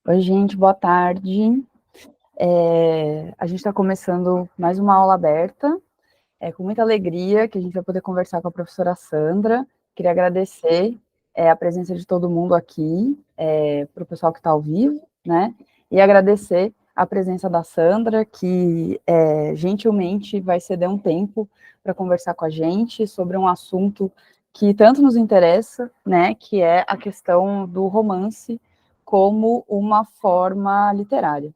Oi, gente, boa tarde. A gente está começando mais uma aula aberta, com muita alegria que a gente vai poder conversar com a professora Sandra. Queria agradecer a presença de todo mundo aqui, para o pessoal que está ao vivo, né? E agradecer a presença da Sandra, que gentilmente vai ceder um tempo para conversar com a gente sobre um assunto que tanto nos interessa, né? Que é a questão do romance como uma forma literária.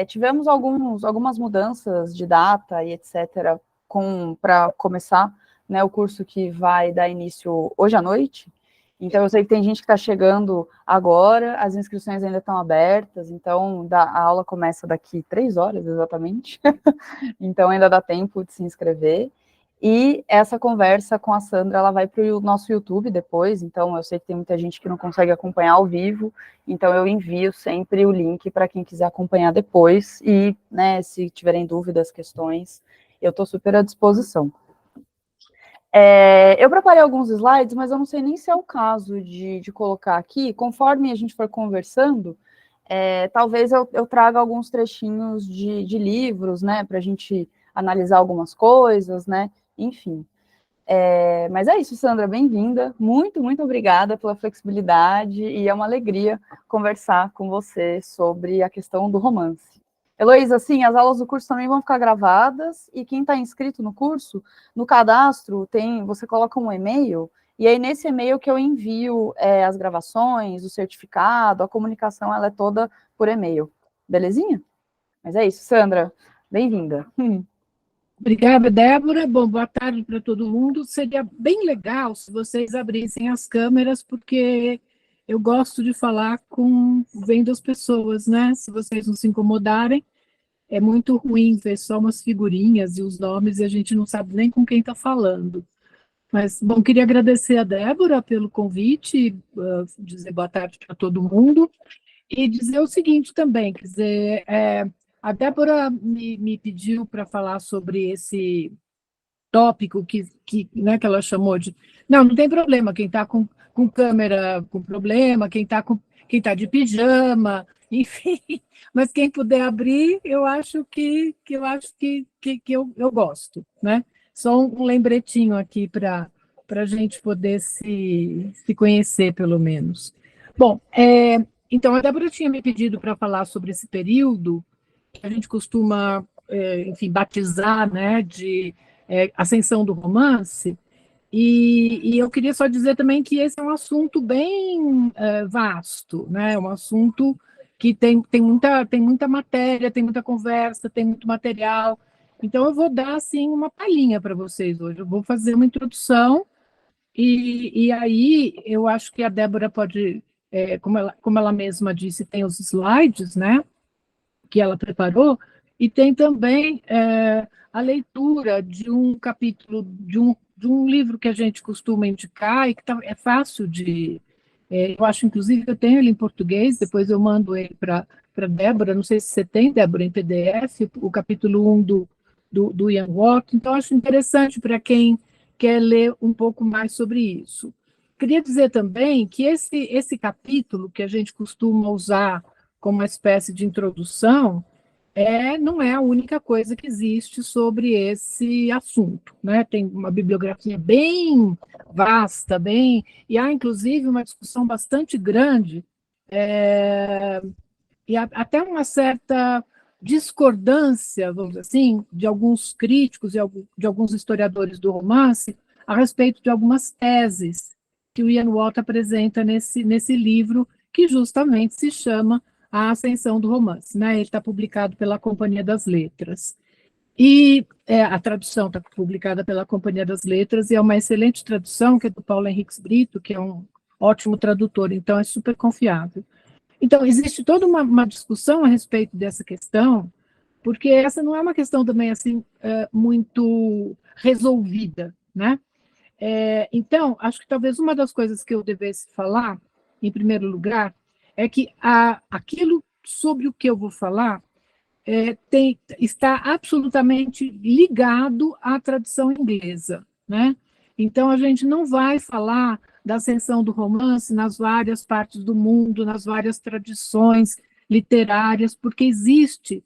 Tivemos algumas mudanças de data e etc. para começar, né, o curso que vai dar início hoje à noite. Então, eu sei que tem gente que está chegando agora, as inscrições ainda estão abertas, então a aula começa daqui 3 horas, exatamente. Então, ainda dá tempo de se inscrever. E essa conversa com a Sandra, ela vai para o nosso YouTube depois, então eu sei que tem muita gente que não consegue acompanhar ao vivo, então eu envio sempre o link para quem quiser acompanhar depois, e, né, se tiverem dúvidas, questões, eu estou super à disposição. Eu preparei alguns slides, mas eu não sei nem se é o caso de colocar aqui, conforme a gente for conversando, talvez eu traga alguns trechinhos de livros, né, para a gente analisar algumas coisas, né, enfim. Mas é isso, Sandra, bem-vinda. Muito, muito obrigada pela flexibilidade e é uma alegria conversar com você sobre a questão do romance. Heloísa, sim, as aulas do curso também vão ficar gravadas e quem está inscrito no curso, no cadastro, você coloca um e-mail e aí nesse e-mail que eu envio as gravações, o certificado, a comunicação, ela é toda por e-mail. Belezinha? Mas é isso, Sandra, bem-vinda. Obrigada, Débora. Bom, boa tarde para todo mundo. Seria bem legal se vocês abrissem as câmeras, porque eu gosto de falar vendo as pessoas, né? Se vocês não se incomodarem, é muito ruim ver só umas figurinhas e os nomes e a gente não sabe nem com quem está falando. Mas, bom, queria agradecer a Débora pelo convite, dizer boa tarde para todo mundo. E dizer o seguinte também, quer dizer, a Débora me pediu para falar sobre esse tópico né, que ela chamou de... Não tem problema, quem está com câmera com problema, quem tá de pijama, enfim, mas quem puder abrir, eu acho que eu gosto, né? Só um lembretinho aqui para a gente poder se conhecer, pelo menos. Bom, então, a Débora tinha me pedido para falar sobre esse período que a gente costuma, enfim, batizar, né, de ascensão do romance, e eu queria só dizer também que esse é um assunto bem vasto, né, um assunto que tem muita matéria, tem muita conversa, tem muito material, então eu vou dar, assim, uma palhinha para vocês hoje, eu vou fazer uma introdução, e aí eu acho que a Débora pode, como ela mesma disse, tem os slides, né, que ela preparou, e tem também a leitura de um capítulo de um livro que a gente costuma indicar e que é fácil de... eu acho, inclusive, que eu tenho ele em português, depois eu mando ele para Débora, não sei se você tem, Débora, em PDF, o capítulo 1 do Ian Watt, então acho interessante para quem quer ler um pouco mais sobre isso. Queria dizer também que esse capítulo que a gente costuma usar como uma espécie de introdução, não é a única coisa que existe sobre esse assunto, né? Tem uma bibliografia bem vasta, e há inclusive uma discussão bastante grande, e até uma certa discordância, vamos dizer assim, de alguns críticos e de alguns historiadores do romance a respeito de algumas teses que o Ian Watt apresenta nesse livro, que justamente se chama A Ascensão do Romance, né? Ele está publicado pela Companhia das Letras. E a tradução está publicada pela Companhia das Letras, e é uma excelente tradução, que é do Paulo Henriques Brito, que é um ótimo tradutor, então é super confiável. Então, existe toda uma discussão a respeito dessa questão, porque essa não é uma questão também assim muito resolvida, né? Então, acho que talvez uma das coisas que eu devesse falar, em primeiro lugar, é que aquilo sobre o que eu vou falar está absolutamente ligado à tradição inglesa, né? Então, a gente não vai falar da ascensão do romance nas várias partes do mundo, nas várias tradições literárias, porque existe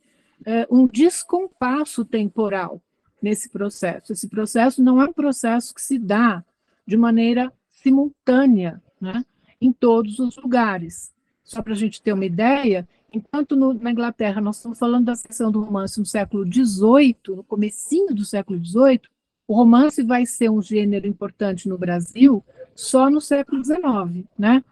um descompasso temporal nesse processo. Esse processo não é um processo que se dá de maneira simultânea, né, em todos os lugares. Só para a gente ter uma ideia, enquanto na Inglaterra nós estamos falando da ascensão do romance no século XVIII, no comecinho do século XVIII, o romance vai ser um gênero importante no Brasil só no século XIX, né?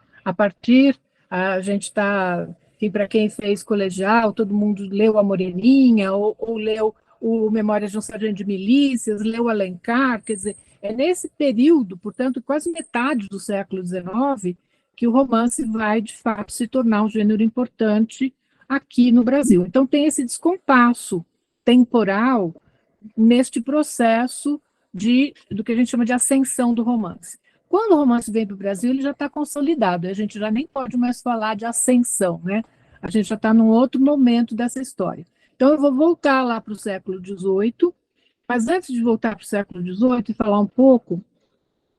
A gente está, para quem fez colegial, todo mundo leu A Moreninha, ou leu o Memórias de um Sargento de Milícias, leu Alencar, quer dizer, é nesse período, portanto, quase metade do século XIX, que o romance vai, de fato, se tornar um gênero importante aqui no Brasil. Então, tem esse descompasso temporal neste processo do que a gente chama de ascensão do romance. Quando o romance vem para o Brasil, ele já está consolidado, a gente já nem pode mais falar de ascensão, né? A gente já está num outro momento dessa história. Então, eu vou voltar lá para o século XVIII, mas antes de voltar para o século XVIII e falar um pouco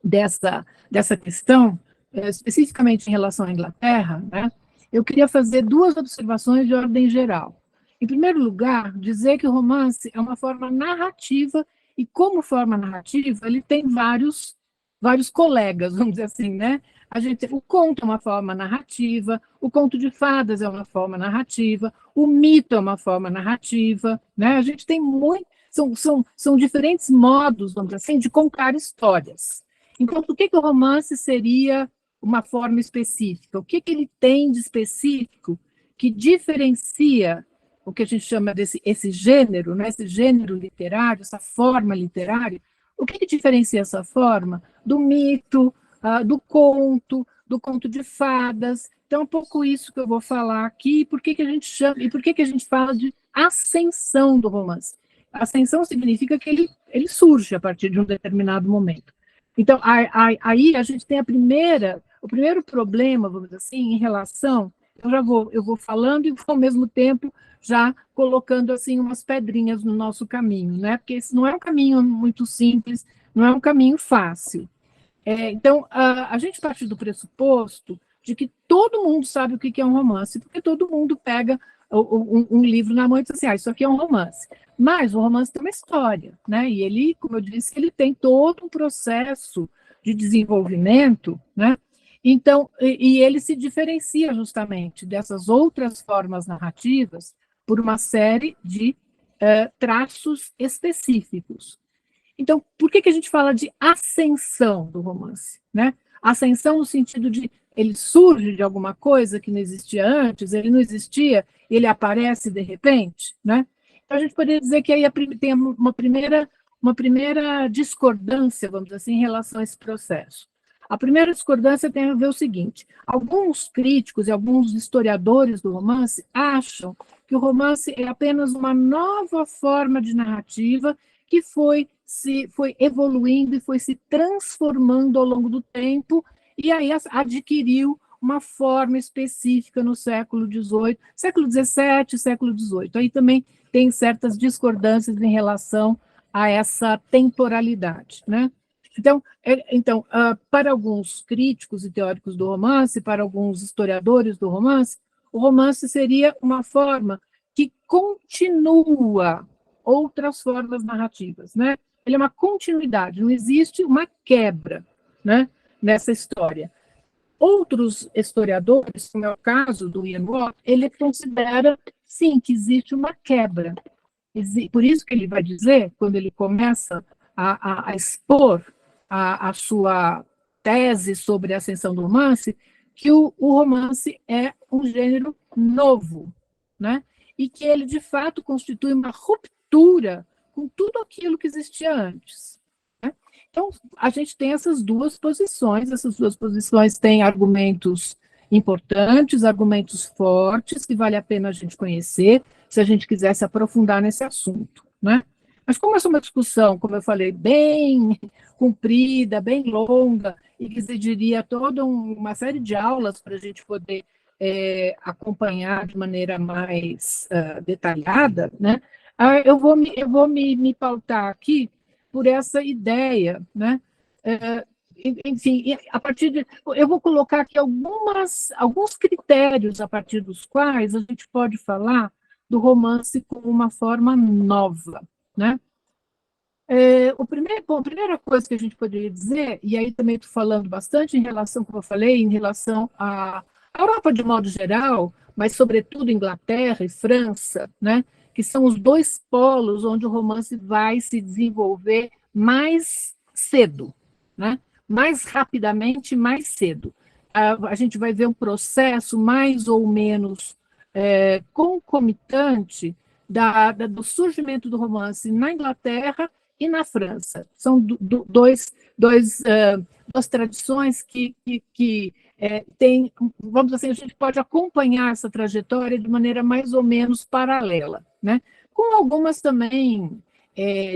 dessa questão, especificamente em relação à Inglaterra, né, eu queria fazer duas observações de ordem geral. Em primeiro lugar, dizer que o romance é uma forma narrativa e, como forma narrativa, ele tem vários colegas, vamos dizer assim, né? O conto é uma forma narrativa, o conto de fadas é uma forma narrativa, o mito é uma forma narrativa, né? A gente tem são diferentes modos, vamos dizer assim, de contar histórias. Então, por que o romance seria uma forma específica? O que ele tem de específico que diferencia o que a gente chama esse gênero, né? Esse gênero literário, essa forma literária? O que diferencia essa forma do mito, do conto de fadas? Então, é um pouco isso que eu vou falar aqui, por que a gente chama, e por que a gente fala de ascensão do romance. Ascensão significa que ele surge a partir de um determinado momento. Então, aí a gente tem o primeiro problema, vamos dizer assim, em relação, eu vou falando e vou, ao mesmo tempo, já colocando assim umas pedrinhas no nosso caminho, né? Porque esse não é um caminho muito simples, não é um caminho fácil. Então, a gente parte do pressuposto de que todo mundo sabe o que é um romance, porque todo mundo pega um livro na mão e diz assim, isso aqui é um romance. Mas o romance tem uma história, né? E ele, como eu disse, ele tem todo um processo de desenvolvimento, né? Então, e ele se diferencia justamente dessas outras formas narrativas por uma série de traços específicos. Então, por que a gente fala de ascensão do romance, né? Ascensão no sentido de ele surge de alguma coisa que não existia antes, ele não existia, ele aparece de repente, né? Então, a gente poderia dizer que aí tem uma primeira discordância, vamos dizer assim, em relação a esse processo. A primeira discordância tem a ver o seguinte: alguns críticos e alguns historiadores do romance acham que o romance é apenas uma nova forma de narrativa que foi evoluindo e foi se transformando ao longo do tempo, e aí adquiriu uma forma específica no século XVIII, século XVII, século XVIII. Aí também tem certas discordâncias em relação a essa temporalidade, né? Então, para alguns críticos e teóricos do romance, para alguns historiadores do romance, o romance seria uma forma que continua outras formas narrativas, né? Ele é uma continuidade, não existe uma quebra, né, nessa história. Outros historiadores, como é o caso do Ian Watt, ele considera, sim, que existe uma quebra. Por isso que ele vai dizer, quando ele começa a expor a sua tese sobre a ascensão do romance, que o romance é um gênero novo, né? E que ele, de fato, constitui uma ruptura com tudo aquilo que existia antes, né? Então, a gente tem essas duas posições têm argumentos importantes, argumentos fortes, que vale a pena a gente conhecer, se a gente quiser se aprofundar nesse assunto, né? Mas como essa é uma discussão, como eu falei, bem comprida, bem longa, e que exigiria toda uma série de aulas para a gente poder acompanhar de maneira mais detalhada, né? Eu vou me pautar aqui por essa ideia, né? enfim, a partir de, eu vou colocar aqui alguns critérios a partir dos quais a gente pode falar do romance como uma forma nova, né? Bom, a primeira coisa que a gente poderia dizer, e aí também estou falando bastante em relação, como eu falei, em relação à Europa de modo geral, mas sobretudo Inglaterra e França, né, que são os dois polos onde o romance vai se desenvolver mais cedo, né, mais rapidamente, mais cedo. A gente vai ver um processo mais ou menos concomitante do surgimento do romance na Inglaterra e na França. São duas tradições que têm, vamos dizer assim, a gente pode acompanhar essa trajetória de maneira mais ou menos paralela, né? Com algumas também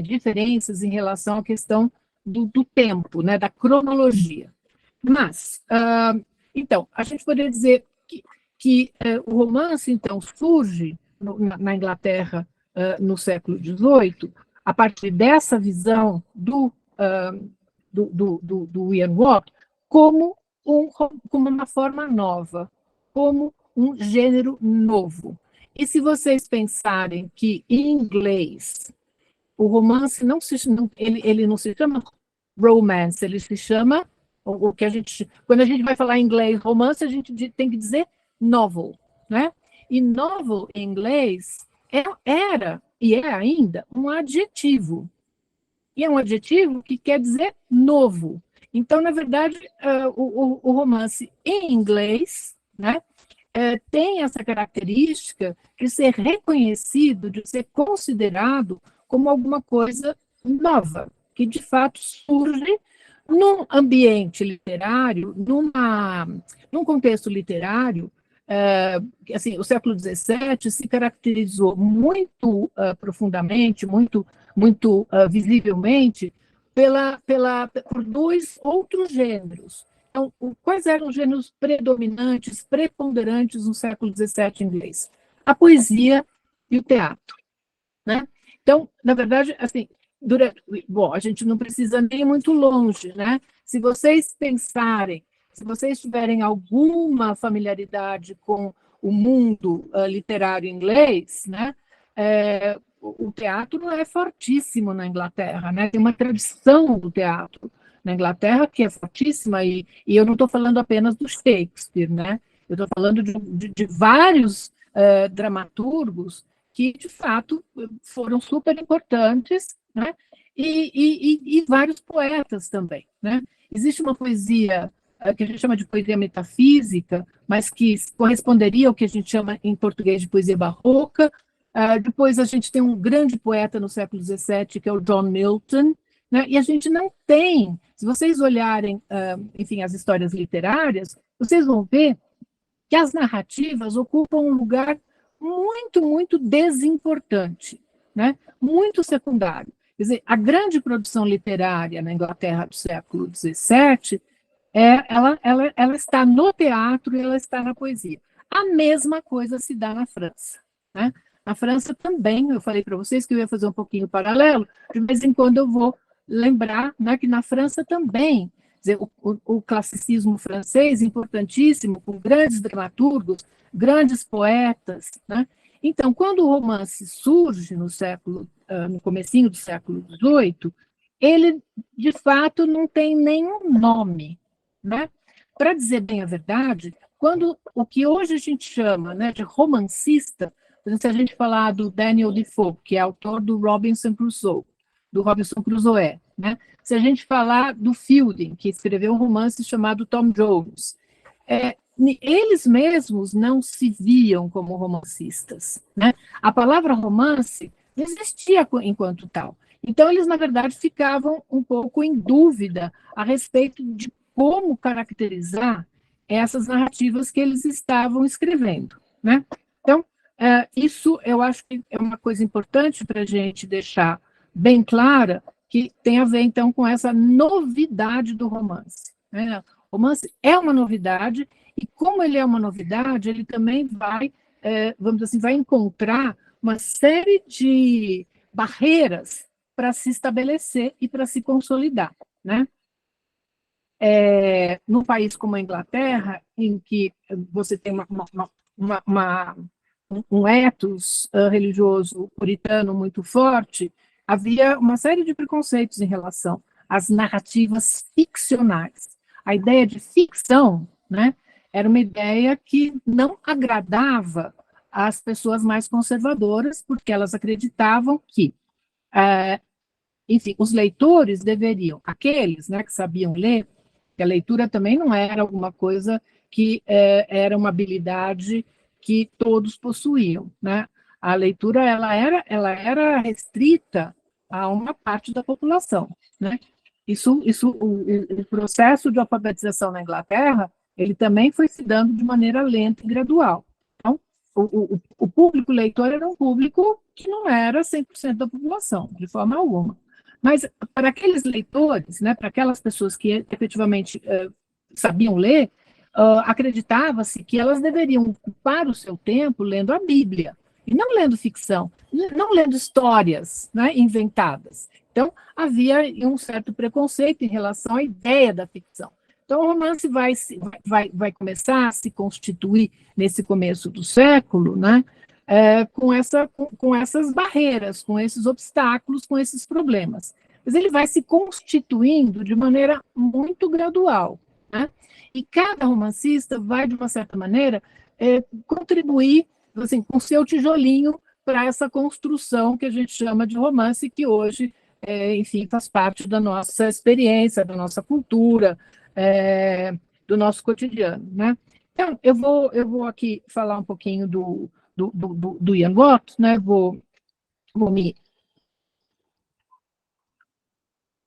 diferenças em relação à questão do tempo, né? Da cronologia. Mas, então, a gente poderia dizer que o romance, então, surge na Inglaterra no século XVIII, a partir dessa visão do Ian Watt, como uma forma nova, como um gênero novo. E se vocês pensarem que, em inglês, o romance ele não se chama romance, ele se chama, o que a gente, quando a gente vai falar em inglês romance, a gente tem que dizer novel, né? E novel em inglês era e é ainda um adjetivo. E é um adjetivo que quer dizer novo. Então, na verdade, o romance em inglês, né, tem essa característica de ser reconhecido, de ser considerado como alguma coisa nova, que de fato surge num ambiente literário, num contexto literário. Assim, o século XVII se caracterizou muito profundamente, muito visivelmente, por dois outros gêneros. Então, quais eram os gêneros predominantes, preponderantes no século XVII inglês? A poesia e o teatro, né? Então, na verdade, assim, bom, a gente não precisa nem ir muito longe, né? Se vocês pensarem, se vocês tiverem alguma familiaridade com o mundo literário inglês, né? O teatro é fortíssimo na Inglaterra, né? Tem uma tradição do teatro na Inglaterra que é fortíssima, e eu não estou falando apenas do Shakespeare, né? Eu estou falando de vários dramaturgos que, de fato, foram super importantes, né? E vários poetas também, né? Existe uma poesia que a gente chama de poesia metafísica, mas que corresponderia ao que a gente chama em português de poesia barroca. Depois a gente tem um grande poeta no século XVII, que é o John Milton, né? E a gente não tem, se vocês olharem, enfim, as histórias literárias, vocês vão ver que as narrativas ocupam um lugar muito, muito desimportante, né? Muito secundário. Quer dizer, a grande produção literária na Inglaterra do século XVII, ela está no teatro e ela está na poesia. A mesma coisa se dá na França, né? Na França também, eu falei para vocês que eu ia fazer um pouquinho paralelo, de vez em quando eu vou lembrar, né, que na França também, dizer, o classicismo francês, importantíssimo, com grandes dramaturgos, grandes poetas, né? Então, quando o romance surge no comecinho do século XVIII, ele, de fato, não tem nenhum nome, né? Para dizer bem a verdade, quando o que hoje a gente chama, né, de romancista, por exemplo, se a gente falar do Daniel Defoe, que é autor do Robinson Crusoe, né? Se a gente falar do Fielding, que escreveu um romance chamado Tom Jones, eles mesmos não se viam como romancistas, né? A palavra romance não existia enquanto tal. Então, eles, na verdade, ficavam um pouco em dúvida a respeito de como caracterizar essas narrativas que eles estavam escrevendo, né? Então, isso eu acho que é uma coisa importante para a gente deixar bem clara, que tem a ver, então, com essa novidade do romance, né? O romance é uma novidade, e como ele é uma novidade, ele também vai, vamos dizer assim, vai encontrar uma série de barreiras para se estabelecer e para se consolidar, né? num país como a Inglaterra, em que você tem um ethos religioso puritano muito forte, havia uma série de preconceitos em relação às narrativas ficcionais. A ideia de ficção, né, era uma ideia que não agradava às pessoas mais conservadoras, porque elas acreditavam que, enfim, os leitores deveriam, aqueles, né, que sabiam ler, que a leitura também não era alguma coisa que era uma habilidade que todos possuíam, né? A leitura ela era restrita a uma parte da população, né? O processo de alfabetização na Inglaterra, ele também foi se dando de maneira lenta e gradual. Então, o público leitor era um público que não era 100% da população, de forma alguma. Mas para aqueles leitores, né, para aquelas pessoas que efetivamente sabiam ler, acreditava-se que elas deveriam ocupar o seu tempo lendo a Bíblia, e não lendo ficção, não lendo histórias, né, inventadas. Então, havia um certo preconceito em relação à ideia da ficção. Então, o romance vai começar a se constituir nesse começo do século, né, com essas barreiras, com esses obstáculos, com esses problemas. Mas ele vai se constituindo de maneira muito gradual, né? E cada romancista vai, de uma certa maneira, contribuir assim, com seu tijolinho para essa construção que a gente chama de romance, que hoje, enfim, faz parte da nossa experiência, da nossa cultura, do nosso cotidiano, né? Então, eu vou aqui falar um pouquinho do Ian Watt, né? Vou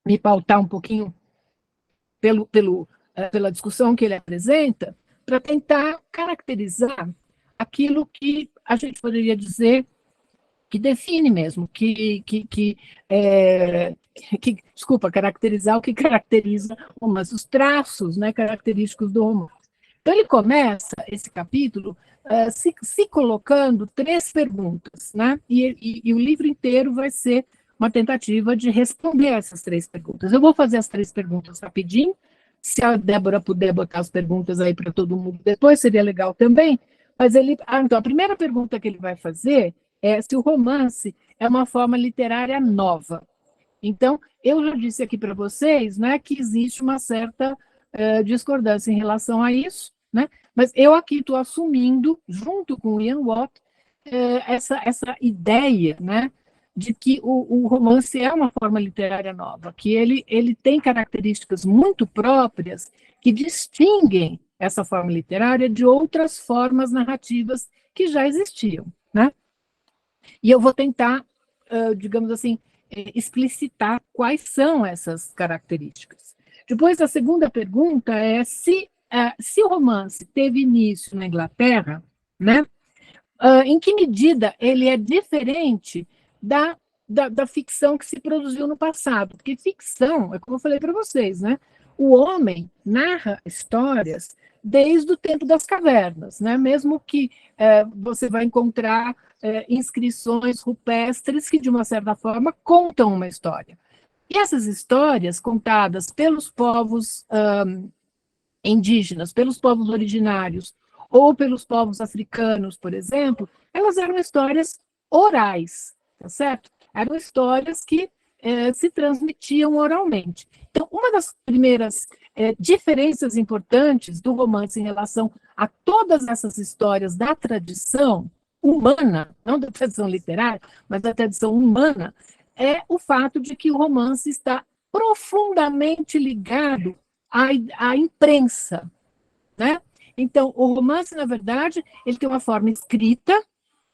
me pautar um pouquinho pela discussão que ele apresenta, para tentar caracterizar aquilo que a gente poderia dizer que define mesmo, desculpa, caracterizar o que caracteriza o romance, os traços, né, característicos do romance. Então, ele começa esse capítulo se colocando 3 perguntas, né? E o livro inteiro vai ser uma tentativa de responder essas 3 perguntas. Eu vou fazer as 3 perguntas rapidinho, se a Débora puder botar as perguntas aí para todo mundo depois, seria legal também, mas então, a primeira pergunta que ele vai fazer é se o romance é uma forma literária nova. Então, eu já disse aqui para vocês, né, que existe uma certa discordância em relação a isso, né, mas eu aqui estou assumindo, junto com o Ian Watt, essa ideia, né, de que o romance é uma forma literária nova, que ele tem características muito próprias que distinguem essa forma literária de outras formas narrativas que já existiam, né? E eu vou tentar, digamos assim, explicitar quais são essas características. Depois, a segunda pergunta é se o romance teve início na Inglaterra, né? Em que medida ele é diferente da ficção que se produziu no passado? Porque ficção, é como eu falei para vocês, né? O homem narra histórias desde o tempo das cavernas, né? Mesmo que você vai encontrar inscrições rupestres que, de uma certa forma, contam uma história. E essas histórias contadas pelos povos indígenas, pelos povos originários, ou pelos povos africanos, por exemplo, elas eram histórias orais, tá certo? Eram histórias que se transmitiam oralmente. Então, uma das primeiras diferenças importantes do romance em relação a todas essas histórias da tradição humana, não da tradição literária, mas da tradição humana, é o fato de que o romance está profundamente ligado à imprensa, né? Então, o romance, na verdade, ele tem uma forma escrita,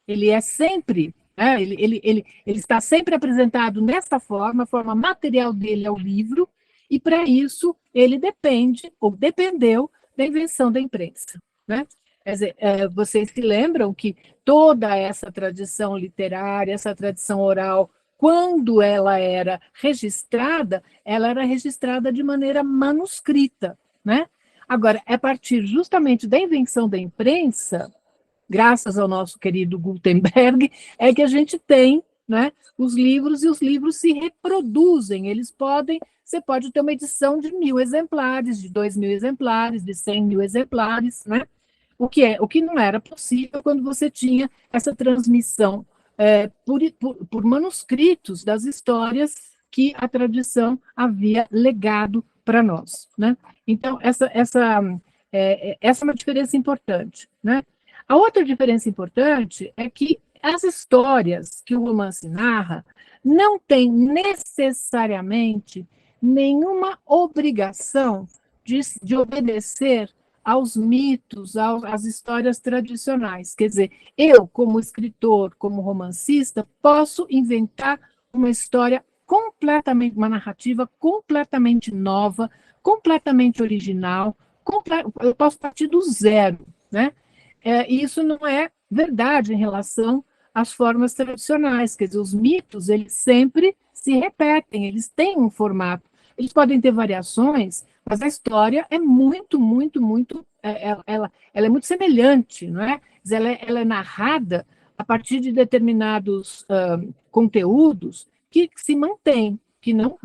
ele é sempre, né, ele está sempre apresentado nessa forma, a forma material dele é o livro, e para isso ele depende, ou dependeu, da invenção da imprensa, né? Quer dizer, vocês se lembram que toda essa tradição literária, essa tradição oral, quando ela era registrada de maneira manuscrita, né? Agora, é a partir justamente da invenção da imprensa, graças ao nosso querido Gutenberg, é que a gente tem né, os livros, e os livros se reproduzem, você pode ter uma edição de 1.000 exemplares, de 2.000 exemplares, de 100.000 exemplares, né? O que não era possível quando você tinha essa transmissão por manuscritos das histórias que a tradição havia legado para nós, né? Então, essa é uma diferença importante, né? A outra diferença importante é que as histórias que o romance narra não têm necessariamente nenhuma obrigação de obedecer aos mitos, às histórias tradicionais. Quer dizer, eu, como escritor, como romancista, posso inventar uma história completamente, uma narrativa completamente nova, completamente original, eu posso partir do zero, né? E isso não é verdade em relação às formas tradicionais, quer dizer, os mitos, eles sempre se repetem, eles têm um formato, eles podem ter variações, mas a história é muito, muito, muito, ela é muito semelhante, não é? Ela é narrada a partir de determinados conteúdos que se mantêm, que não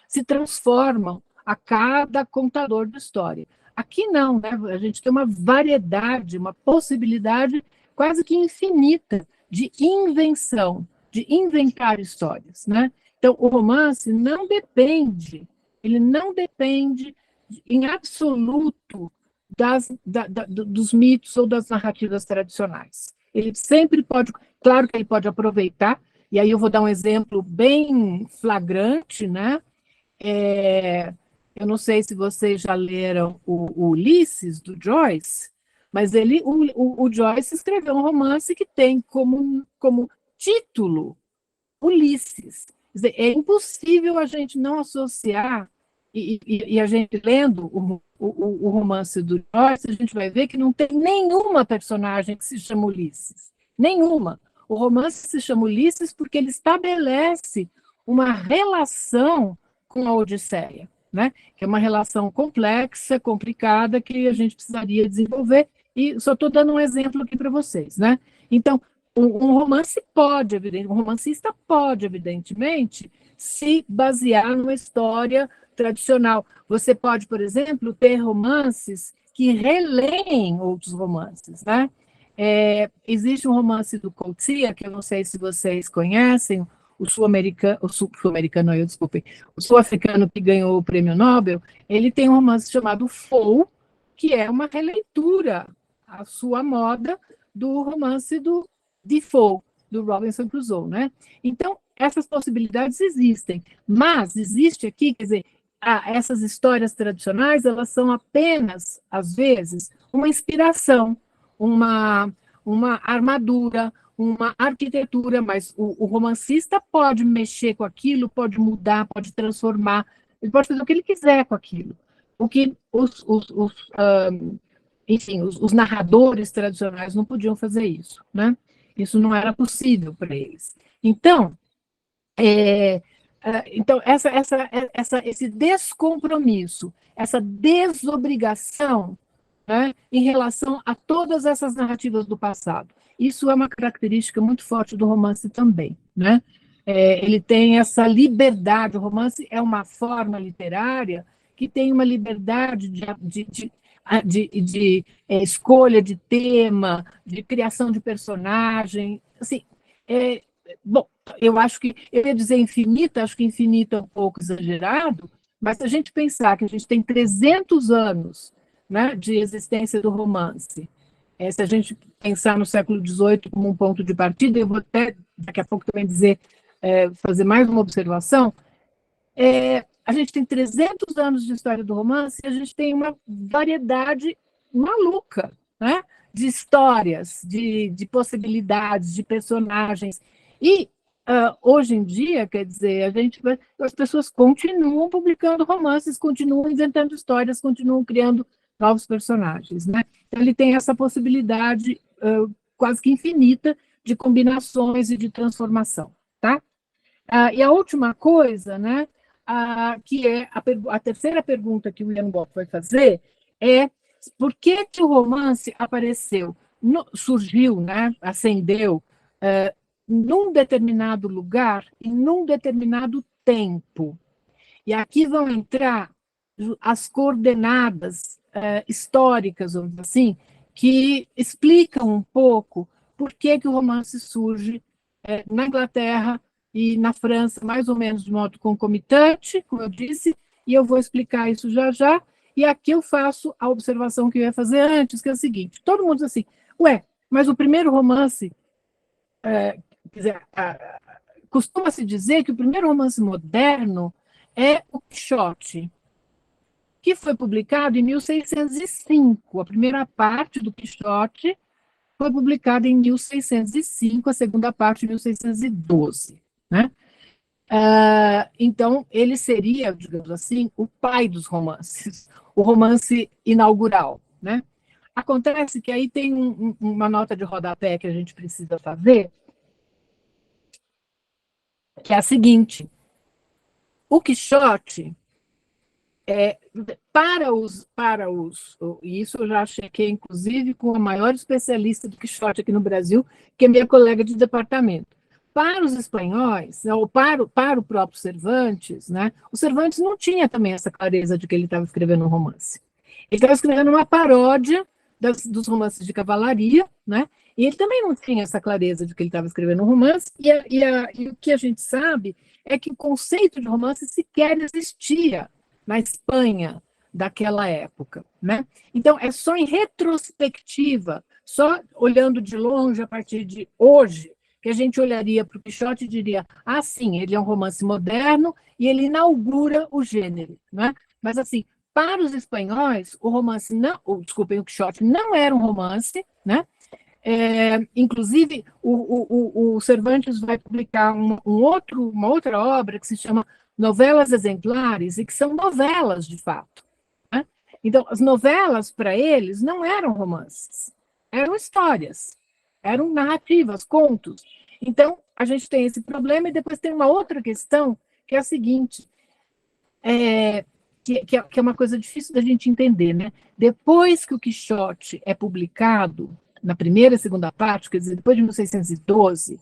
se transformam a cada contador de história. Aqui não, né? A gente tem uma variedade, uma possibilidade quase que infinita de invenção, de inventar histórias, né? Então, o romance ele não depende em absoluto dos mitos ou das narrativas tradicionais. Ele sempre pode, claro que ele pode aproveitar, e aí eu vou dar um exemplo bem flagrante, né? Eu não sei se vocês já leram o Ulisses, do Joyce, mas o Joyce escreveu um romance que tem como título Ulisses. Quer dizer, é impossível a gente não associar, e a gente lendo o romance do Joyce, a gente vai ver que não tem nenhuma personagem que se chama Ulisses. Nenhuma. O romance se chama Ulisses porque ele estabelece uma relação com a Odisseia, né? Que é uma relação complexa, complicada, que a gente precisaria desenvolver, e só estou dando um exemplo aqui para vocês, né? Então, um romancista pode, evidentemente, se basear numa história tradicional. Você pode, por exemplo, ter romances que releem outros romances, né? Existe um romance do Coetzee, que eu não sei se vocês conhecem, sul-americano, desculpem, o sul-africano que ganhou o prêmio Nobel, ele tem um romance chamado Foe, que é uma releitura à sua moda do romance do Defoe, do Robinson Crusoe, né? Então, essas possibilidades existem, mas existe aqui, quer dizer, essas histórias tradicionais, elas são apenas, às vezes, uma inspiração, uma armadura, uma arquitetura, mas o romancista pode mexer com aquilo, pode mudar, pode transformar, ele pode fazer o que ele quiser com aquilo. O que enfim, os narradores tradicionais não podiam fazer isso, né? Isso não era possível para eles. Então, esse descompromisso, essa desobrigação, né, em relação a todas essas narrativas do passado, isso é uma característica muito forte do romance também, né? Ele tem essa liberdade, o romance é uma forma literária que tem uma liberdade de escolha de tema, de criação de personagem, assim, bom, eu acho que, eu ia dizer infinita, acho que infinita é um pouco exagerado, mas se a gente pensar que a gente tem 300 anos, né, de existência do romance, se a gente pensar no século XVIII como um ponto de partida, eu vou até, daqui a pouco também dizer, fazer mais uma observação, a gente tem 300 anos de história do romance e a gente tem uma variedade maluca, né, de histórias, de possibilidades, de personagens. E, hoje em dia, quer dizer, as pessoas continuam publicando romances, continuam inventando histórias, continuam criando novos personagens, né? Então, ele tem essa possibilidade quase que infinita de combinações e de transformação, tá? E a última coisa, né, que é a terceira pergunta que o Ian Bock vai fazer, é por que o romance apareceu, surgiu, né, ascendeu num determinado lugar e num determinado tempo. E aqui vão entrar as coordenadas históricas, vamos dizer assim, que explicam um pouco por que o romance surge na Inglaterra e na França, mais ou menos de modo concomitante, como eu disse, e eu vou explicar isso já já. E aqui eu faço a observação que eu ia fazer antes, que é a seguinte: todo mundo diz assim, ué, mas o primeiro romance, quer dizer, costuma-se dizer que o primeiro romance moderno é o Quixote, que foi publicado em 1605. A primeira parte do Quixote foi publicada em 1605, a segunda parte em 1612. Né? Então, ele seria, digamos assim, o pai dos romances, o romance inaugural. Né? Acontece que aí tem uma nota de rodapé que a gente precisa fazer, que é a seguinte: o Quixote, e isso eu já chequei, inclusive, com a maior especialista do Quixote aqui no Brasil, que é minha colega de departamento. Para os espanhóis, ou para o próprio Cervantes, né, o Cervantes não tinha também essa clareza de que ele estava escrevendo um romance. Ele estava escrevendo uma paródia dos romances de cavalaria, né, e ele também não tinha essa clareza de que ele estava escrevendo um romance, e o que a gente sabe é que o conceito de romance sequer existia na Espanha daquela época. Né? Então, é só em retrospectiva, só olhando de longe, a partir de hoje, que a gente olharia para o Quixote e diria, ah, sim, ele é um romance moderno e ele inaugura o gênero. Né? Mas, assim, para os espanhóis, o romance não, desculpem, o Quixote não era um romance, né? Inclusive, o Cervantes vai publicar uma outra obra que se chama Novelas Exemplares, e que são novelas, de fato. Né? Então, as novelas, para eles, não eram romances, eram histórias, eram narrativas, contos. Então, a gente tem esse problema, e depois tem uma outra questão, que é a seguinte, que é uma coisa difícil da gente entender. Né? Depois que o Quixote é publicado, na primeira e segunda parte, quer dizer, depois de 1612,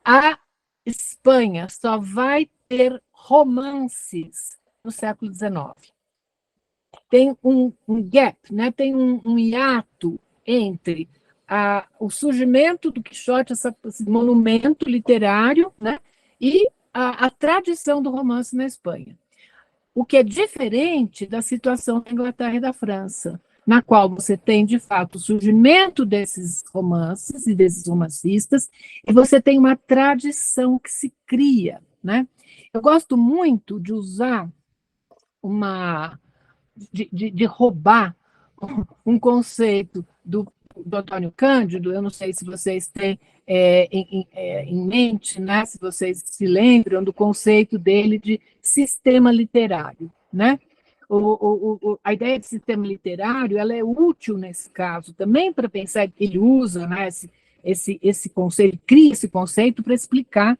a Espanha só vai ter romances no século XIX. Tem um gap, né? Tem um hiato entre o surgimento do Quixote, esse monumento literário, né? E a tradição do romance na Espanha. O que é diferente da situação da Inglaterra e da França, na qual você tem, de fato, o surgimento desses romances e desses romancistas, e você tem uma tradição que se cria. Né? Eu gosto muito de usar de roubar um conceito do Antônio Cândido. Eu não sei se vocês têm em mente, né, se vocês se lembram do conceito dele de sistema literário. Né? A ideia de sistema literário, ela é útil nesse caso também para pensar, ele usa, né, esse conceito, cria esse conceito para explicar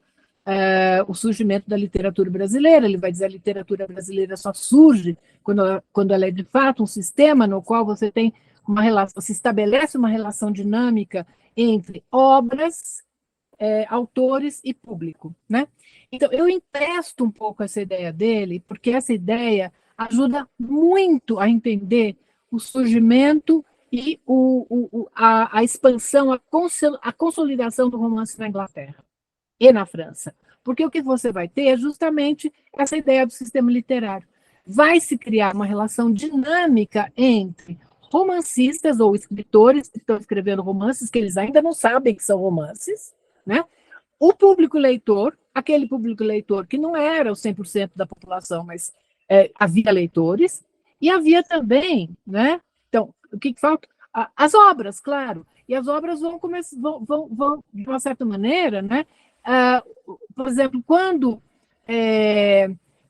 o surgimento da literatura brasileira. Ele vai dizer que a literatura brasileira só surge quando ela é de fato um sistema no qual você tem uma relação, se estabelece uma relação dinâmica entre obras, autores e público. Né? Então, eu empresto um pouco essa ideia dele, porque essa ideia ajuda muito a entender o surgimento e a expansão, a consolidação do romance na Inglaterra e na França. Porque o que você vai ter é justamente essa ideia do sistema literário. Vai se criar uma relação dinâmica entre romancistas ou escritores que estão escrevendo romances que eles ainda não sabem que são romances, né? O público leitor, aquele público leitor que não era o 100% da população, mas havia leitores, e havia também, né? Então, o que falta? As obras, claro, e as obras vão começar, vão de uma certa maneira, né? Por exemplo, quando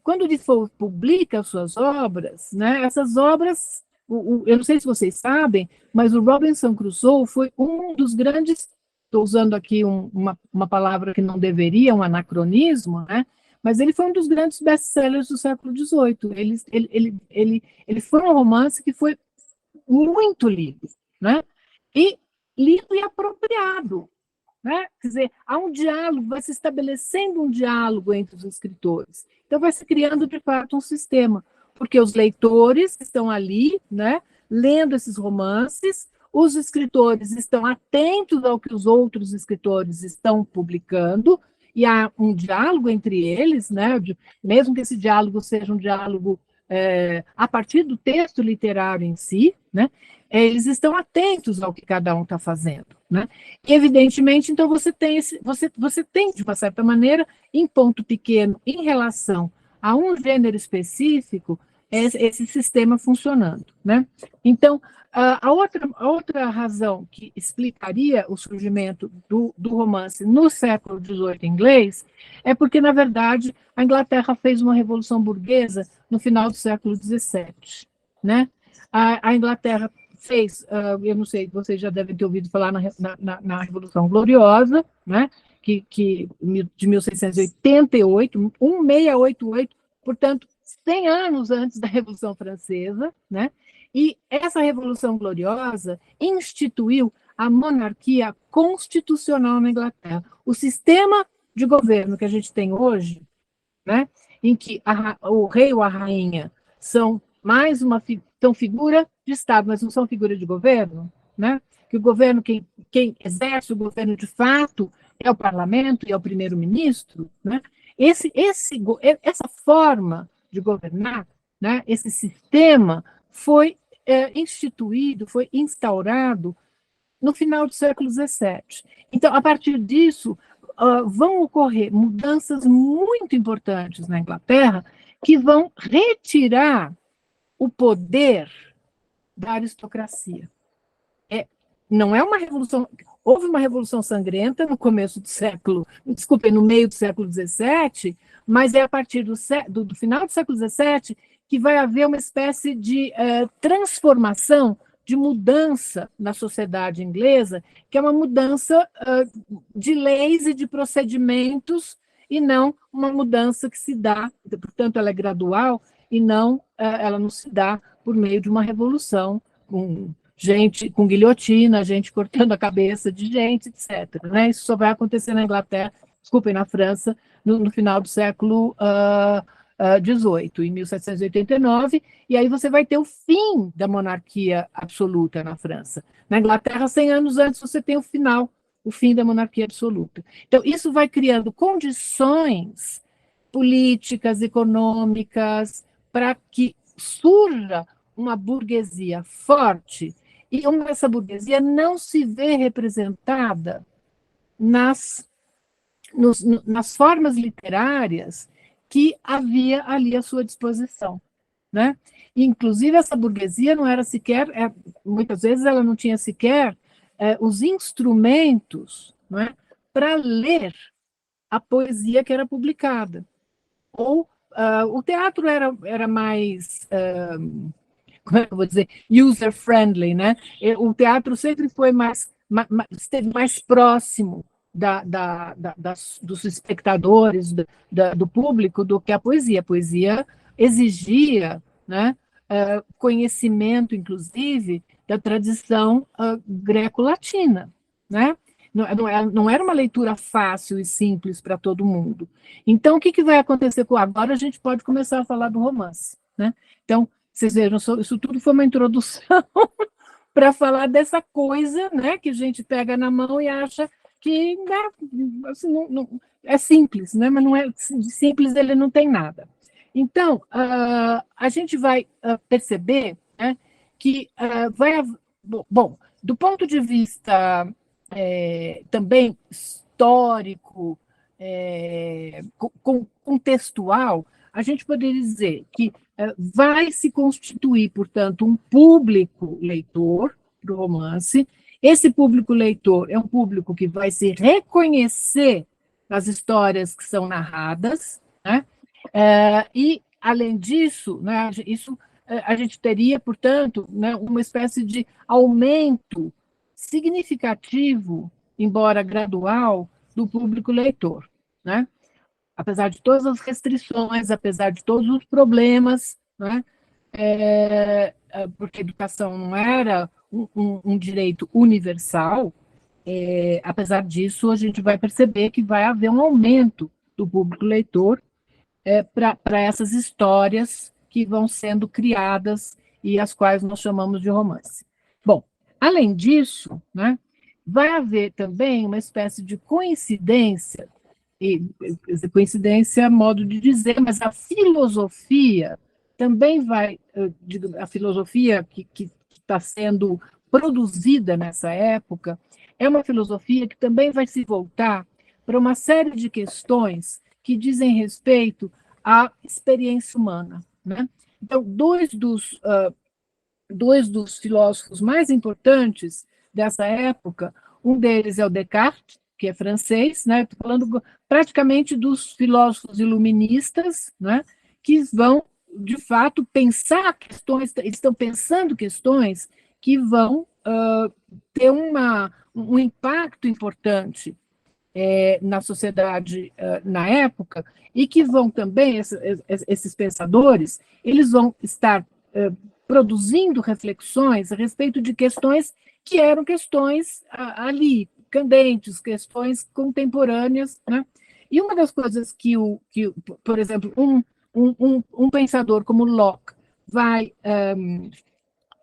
o Defoe publica suas obras, né? Essas obras, eu não sei se vocês sabem, mas o Robinson Crusoe foi um dos grandes. Estou usando aqui uma palavra que não deveria, um anacronismo, né? Mas ele foi um dos grandes best-sellers do século XVIII. Ele foi um romance que foi muito lido, né? E lido e apropriado, né? Quer dizer, há um diálogo, vai se estabelecendo um diálogo entre os escritores. Então, vai se criando, de fato, um sistema, porque os leitores estão ali, né, lendo esses romances, os escritores estão atentos ao que os outros escritores estão publicando, e há um diálogo entre eles, né, mesmo que esse diálogo seja um diálogo a partir do texto literário em si, né, eles estão atentos ao que cada um está fazendo, né? E, evidentemente, então você tem, de uma certa maneira, em ponto pequeno, em relação a um gênero específico, esse sistema funcionando, né? Então, a outra razão que explicaria o surgimento do romance no século XVIII inglês é porque, na verdade, a Inglaterra fez uma revolução burguesa no final do século XVII, né? A Inglaterra fez, eu não sei, vocês já devem ter ouvido falar na Revolução Gloriosa, né? De 1688, 1688, portanto, 100 anos antes da Revolução Francesa, né? E essa Revolução Gloriosa instituiu a monarquia constitucional na Inglaterra. O sistema de governo que a gente tem hoje, né, em que o rei ou a rainha são mais são figura de Estado, mas não são figura de governo, né? Que o governo, quem exerce o governo de fato é o parlamento e é o primeiro-ministro, né? Essa forma de governar, né, esse sistema foi instituído, foi instaurado no final do século XVII. Então, a partir disso, vão ocorrer mudanças muito importantes na Inglaterra que vão retirar o poder da aristocracia. Não é uma revolução. Houve uma revolução sangrenta no começo do século, desculpem, no meio do século XVII, mas é a partir do final do século XVII que vai haver uma espécie de transformação, de mudança na sociedade inglesa, que é uma mudança de leis e de procedimentos, e não uma mudança que se dá, portanto, ela é gradual, e não, ela não se dá por meio de uma revolução, com gente com guilhotina, gente cortando a cabeça de gente, etc. Né? Isso só vai acontecer na Inglaterra, desculpem, na França, no final do século XVIII, em 1789, e aí você vai ter o fim da monarquia absoluta na França. Na Inglaterra, 100 anos antes, você tem o fim da monarquia absoluta. Então, isso vai criando condições políticas, econômicas, para que surja uma burguesia forte, e essa burguesia não se vê representada nas formas literárias que havia ali à sua disposição, né? Inclusive, essa burguesia não era sequer, muitas vezes ela não tinha sequer os instrumentos, né, para ler a poesia que era publicada. Ou o teatro era mais, como é que eu vou dizer, user-friendly, né? O teatro sempre foi esteve mais próximo dos espectadores, do público, do que a poesia. A poesia exigia, né, conhecimento, inclusive, da tradição greco-latina, né? Não era uma leitura fácil e simples para todo mundo. Então, o que vai acontecer com agora? A gente pode começar a falar do romance, né? Então, vocês vejam, isso tudo foi uma introdução para falar dessa coisa, né, que a gente pega na mão e acha que, né, assim, é simples, né, mas não é simples, ele não tem nada. Então, a gente vai perceber, né, que bom, do ponto de vista também histórico, contextual, a gente poderia dizer que vai se constituir, portanto, um público leitor do romance. Esse público leitor é um público que vai se reconhecer nas histórias que são narradas, né? E, além disso, né, a gente teria, portanto, né, uma espécie de aumento significativo, embora gradual, do público leitor, né? Apesar de todas as restrições, apesar de todos os problemas, né? Porque a educação não era um direito universal, apesar disso, a gente vai perceber que vai haver um aumento do público leitor para essas histórias que vão sendo criadas e as quais nós chamamos de romance. Bom, além disso, né, vai haver também uma espécie de coincidência, e coincidência é modo de dizer, mas a filosofia também vai, a filosofia que está sendo produzida nessa época, é uma filosofia que também vai se voltar para uma série de questões que dizem respeito à experiência humana, né? Então, dois dos filósofos mais importantes dessa época, um deles é o Descartes, que é francês, né? Estou falando praticamente dos filósofos iluministas, né? Que vão, de fato, pensar questões, eles estão pensando questões que vão ter um impacto importante na sociedade na época, e que vão também, esses pensadores, eles vão estar produzindo reflexões a respeito de questões que eram questões ali, candentes, questões contemporâneas, né? E uma das coisas por exemplo, um pensador como Locke vai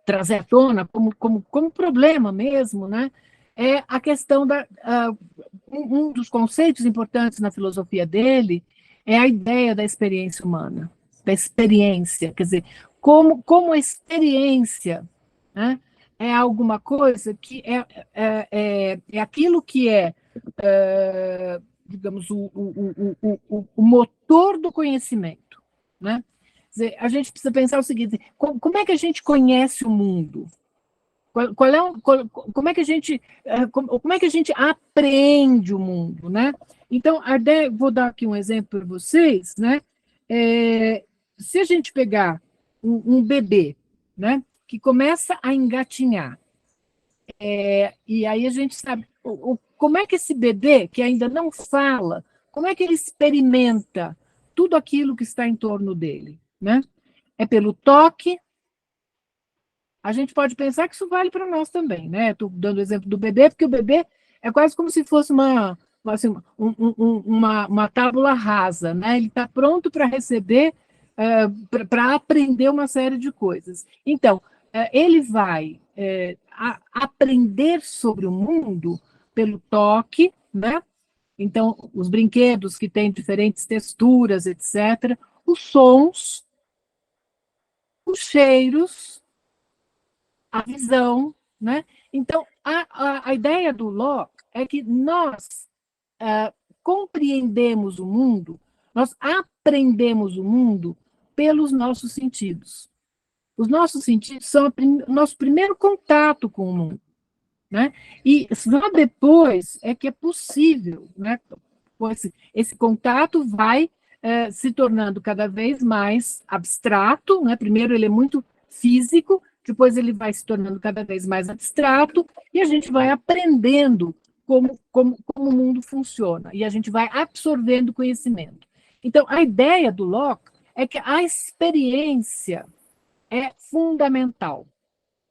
trazer à tona como problema mesmo, né? É a questão um dos conceitos importantes na filosofia dele é a ideia da experiência humana, da experiência, quer dizer, como a experiência, né, é alguma coisa que é aquilo que digamos, o motor do conhecimento, né? Quer dizer, a gente precisa pensar o seguinte: como é que a gente conhece o mundo? Como é que a gente como é que a gente aprende o mundo, né? Então, vou dar aqui um exemplo para vocês, né? Se a gente pegar um bebê, né, que começa a engatinhar, e aí a gente sabe como é que esse bebê que ainda não fala, como é que ele experimenta tudo aquilo que está em torno dele, né? É pelo toque. A gente pode pensar que isso vale para nós também, né? Estou dando o exemplo do bebê, porque o bebê é quase como se fosse assim, uma tábula rasa, né? Ele está pronto para receber, para aprender uma série de coisas. Então, ele vai aprender sobre o mundo pelo toque, né? Então, os brinquedos que têm diferentes texturas, etc., os sons, os cheiros, a visão, né? Então, a ideia do Locke é que nós compreendemos o mundo, nós aprendemos o mundo pelos nossos sentidos. Os nossos sentidos são o nosso primeiro contato com o mundo, né? E só depois é que é possível, né? Esse contato vai se tornando cada vez mais abstrato, né? Primeiro ele é muito físico, depois ele vai se tornando cada vez mais abstrato, e a gente vai aprendendo como o mundo funciona, e a gente vai absorvendo conhecimento. Então, a ideia do Locke é que a experiência é fundamental,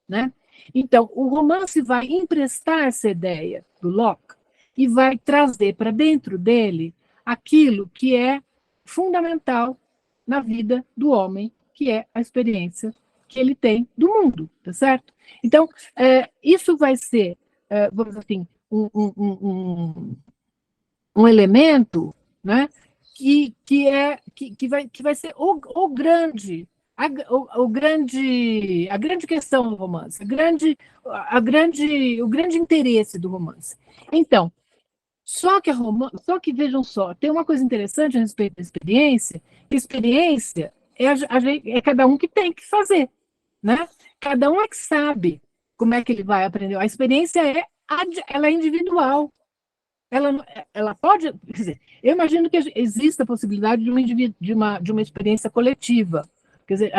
né? Então, o romance vai emprestar essa ideia do Locke e vai trazer para dentro dele aquilo que é fundamental na vida do homem, que é a experiência que ele tem do mundo, tá certo? Então, isso vai ser, vamos dizer assim, um elemento, né, que vai ser o grande a grande questão do romance, o grande interesse do romance. Então, só que vejam só, tem uma coisa interessante a respeito da experiência, que a experiência é cada um que tem que fazer, né? Cada um é que sabe como é que ele vai aprender. A experiência ela é individual. Ela pode, quer dizer, eu imagino que exista a possibilidade de uma experiência coletiva. Quer dizer,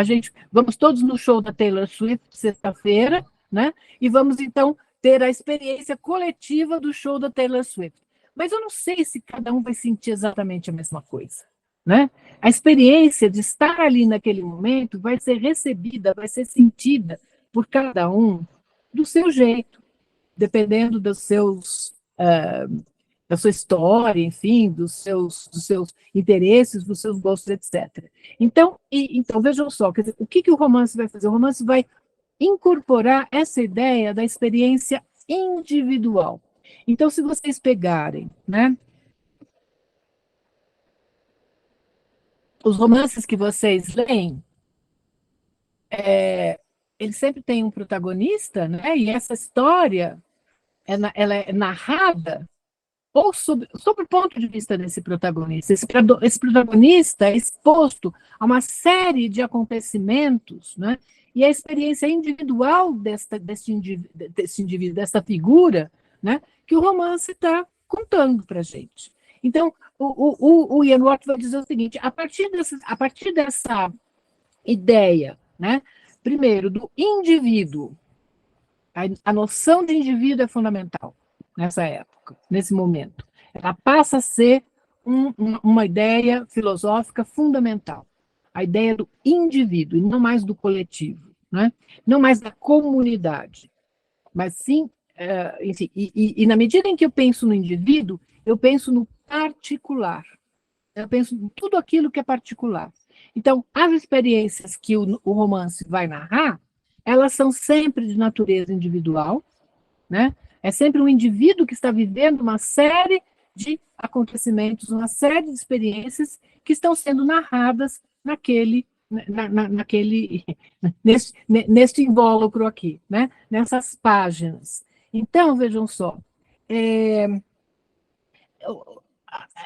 vamos todos no show da Taylor Swift sexta-feira, né? E vamos então ter a experiência coletiva do show da Taylor Swift. Mas eu não sei se cada um vai sentir exatamente a mesma coisa, né? A experiência de estar ali naquele momento vai ser recebida, vai ser sentida por cada um do seu jeito. dependendo dos seus, da sua história, enfim, dos seus interesses, dos seus gostos, etc. Então, então vejam só, quer dizer, o que o romance vai fazer? O romance vai incorporar essa ideia da experiência individual. Então, se vocês pegarem, né, os romances que vocês leem, ele sempre tem um protagonista, né? E essa história ela é narrada ou sob o ponto de vista desse protagonista. Esse protagonista é exposto a uma série de acontecimentos, né? E a experiência individual desse indivíduo, dessa figura, né? Que o romance está contando para a gente. Então, o Ian Watt vai dizer o seguinte: a partir dessa ideia, né? Primeiro, do indivíduo. A noção de indivíduo é fundamental nessa época, nesse momento. Ela passa a ser uma ideia filosófica fundamental. A ideia do indivíduo, e não mais do coletivo, né? Não mais da comunidade, mas sim, enfim, e na medida em que eu penso no indivíduo, eu penso no particular. Eu penso em tudo aquilo que é particular. Então, as experiências que o romance vai narrar, elas são sempre de natureza individual, né? É sempre um indivíduo que está vivendo uma série de acontecimentos, uma série de experiências que estão sendo narradas neste invólucro aqui, né? Nessas páginas. Então, vejam só,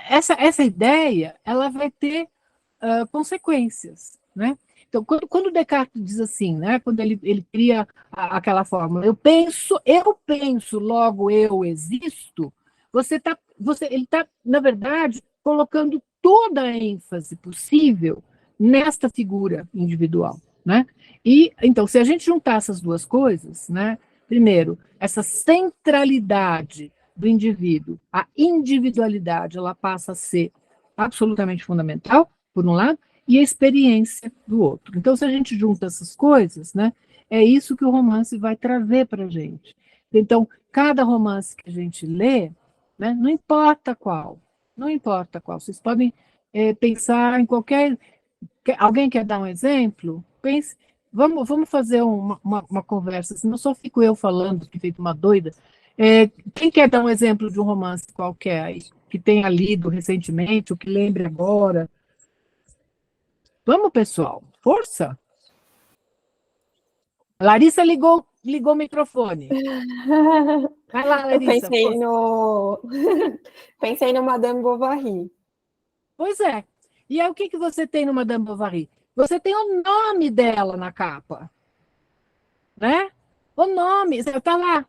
essa ideia ela vai ter consequências, né? Então, quando Descartes diz assim, né, quando ele cria aquela fórmula, eu penso, logo eu existo, ele está, na verdade, colocando toda a ênfase possível nesta figura individual, né? E, então, se a gente juntar essas duas coisas, né, primeiro, essa centralidade do indivíduo, a individualidade, ela passa a ser absolutamente fundamental, por um lado, e a experiência do outro. Então, se a gente junta essas coisas, né, é isso que o romance vai trazer para a gente. Então, cada romance que a gente lê, né, não importa qual, vocês podem pensar em qualquer... Alguém quer dar um exemplo? Pense, vamos fazer uma conversa, senão só fico eu falando, que feito uma doida. Quem quer dar um exemplo de um romance qualquer aí, que tenha lido recentemente, ou que lembre agora? Vamos, pessoal, força! Larissa ligou o microfone. Vai lá, Larissa. Eu pensei pensei no Madame Bovary. Pois é. E aí, o que você tem no Madame Bovary? Você tem o nome dela na capa, né? O nome, está lá.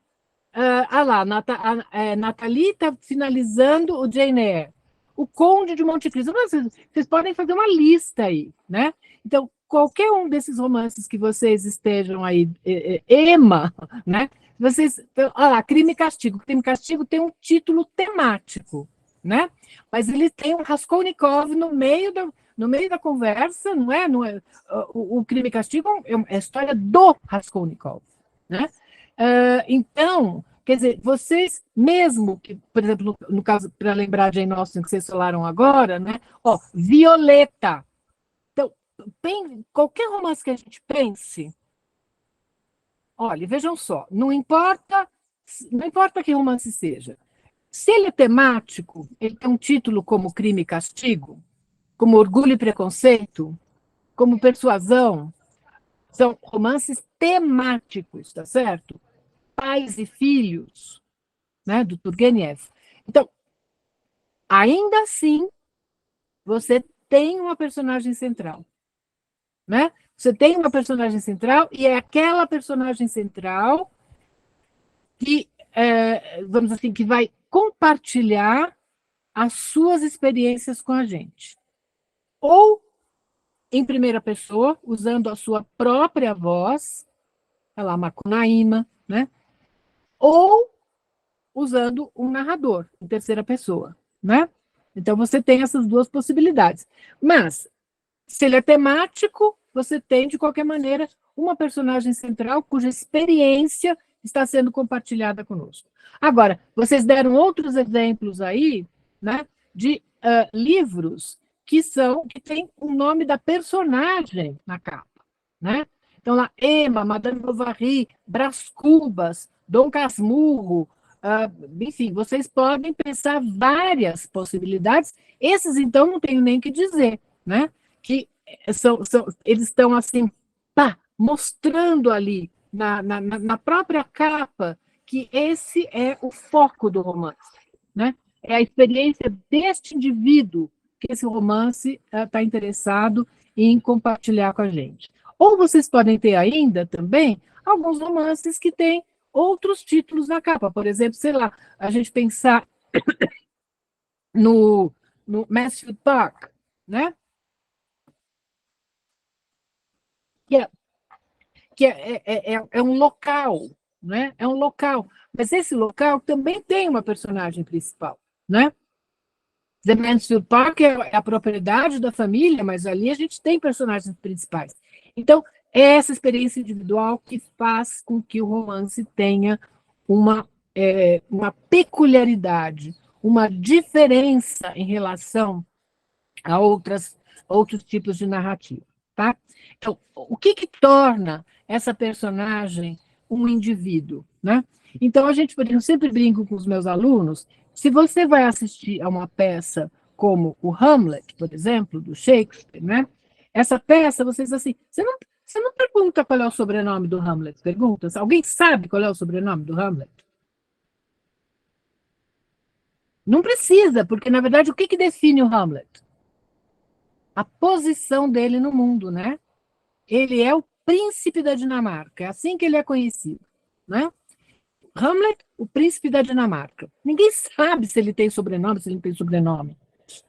Nathalie está finalizando o Jane Eyre. O Conde de Monte Cristo. Vocês podem fazer uma lista aí, né? Então, qualquer um desses romances que vocês estejam aí, né? Olha lá, Crime e Castigo. Crime e Castigo tem um título temático, né? Mas ele tem um Raskolnikov no meio da conversa, não é? O Crime e Castigo é a história do Raskolnikov, né? Então, quer dizer, vocês, mesmo que, por exemplo, no caso, para lembrar de Jane Austen, que vocês falaram agora, né? Ó, Violeta. Então, qualquer romance que a gente pense, olha, vejam só, não importa que romance seja. Se ele é temático, ele tem um título como Crime e Castigo, como Orgulho e Preconceito, como Persuasão, são romances temáticos, tá certo? Pais e Filhos, né, do Turgenev. Então, ainda assim, você tem uma personagem central, né? Você tem uma personagem central e é aquela personagem central que, vamos dizer assim, que vai compartilhar as suas experiências com a gente. Ou em primeira pessoa, usando a sua própria voz, sei lá, Macunaíma, né? Ou usando um narrador, em terceira pessoa, né? Então, você tem essas duas possibilidades. Mas, se ele é temático, você tem, de qualquer maneira, uma personagem central cuja experiência está sendo compartilhada conosco. Agora, vocês deram outros exemplos aí, né, de livros que têm o nome da personagem na capa, né? Então, lá, Emma, Madame Bovary, Brás Cubas, Dom Casmurro, enfim, vocês podem pensar várias possibilidades. Esses, então, não tenho nem o que dizer, né? Que eles estão, assim, mostrando ali, na própria capa, que esse é o foco do romance, né? É a experiência deste indivíduo que esse romance está interessado em compartilhar com a gente. Ou vocês podem ter ainda também alguns romances que têm outros títulos na capa. Por exemplo, sei lá, a gente pensar no Mansfield Park, né? Que é um local, né? É um local. Mas esse local também tem uma personagem principal, né? The Mansfield Park é a propriedade da família, mas ali a gente tem personagens principais. Então, é essa experiência individual que faz com que o romance tenha uma peculiaridade, uma diferença em relação a outros tipos de narrativa. Tá? Então, o que torna essa personagem um indivíduo? Né? Então, eu sempre brinco com os meus alunos, se você vai assistir a uma peça como o Hamlet, por exemplo, do Shakespeare, né? Essa peça, você diz assim, você não pergunta qual é o sobrenome do Hamlet, pergunta, alguém sabe qual é o sobrenome do Hamlet? Não precisa, porque, na verdade, o que define o Hamlet? A posição dele no mundo, né? Ele é o príncipe da Dinamarca, é assim que ele é conhecido, né? Hamlet, o príncipe da Dinamarca. Ninguém sabe se ele tem sobrenome, se ele não tem sobrenome,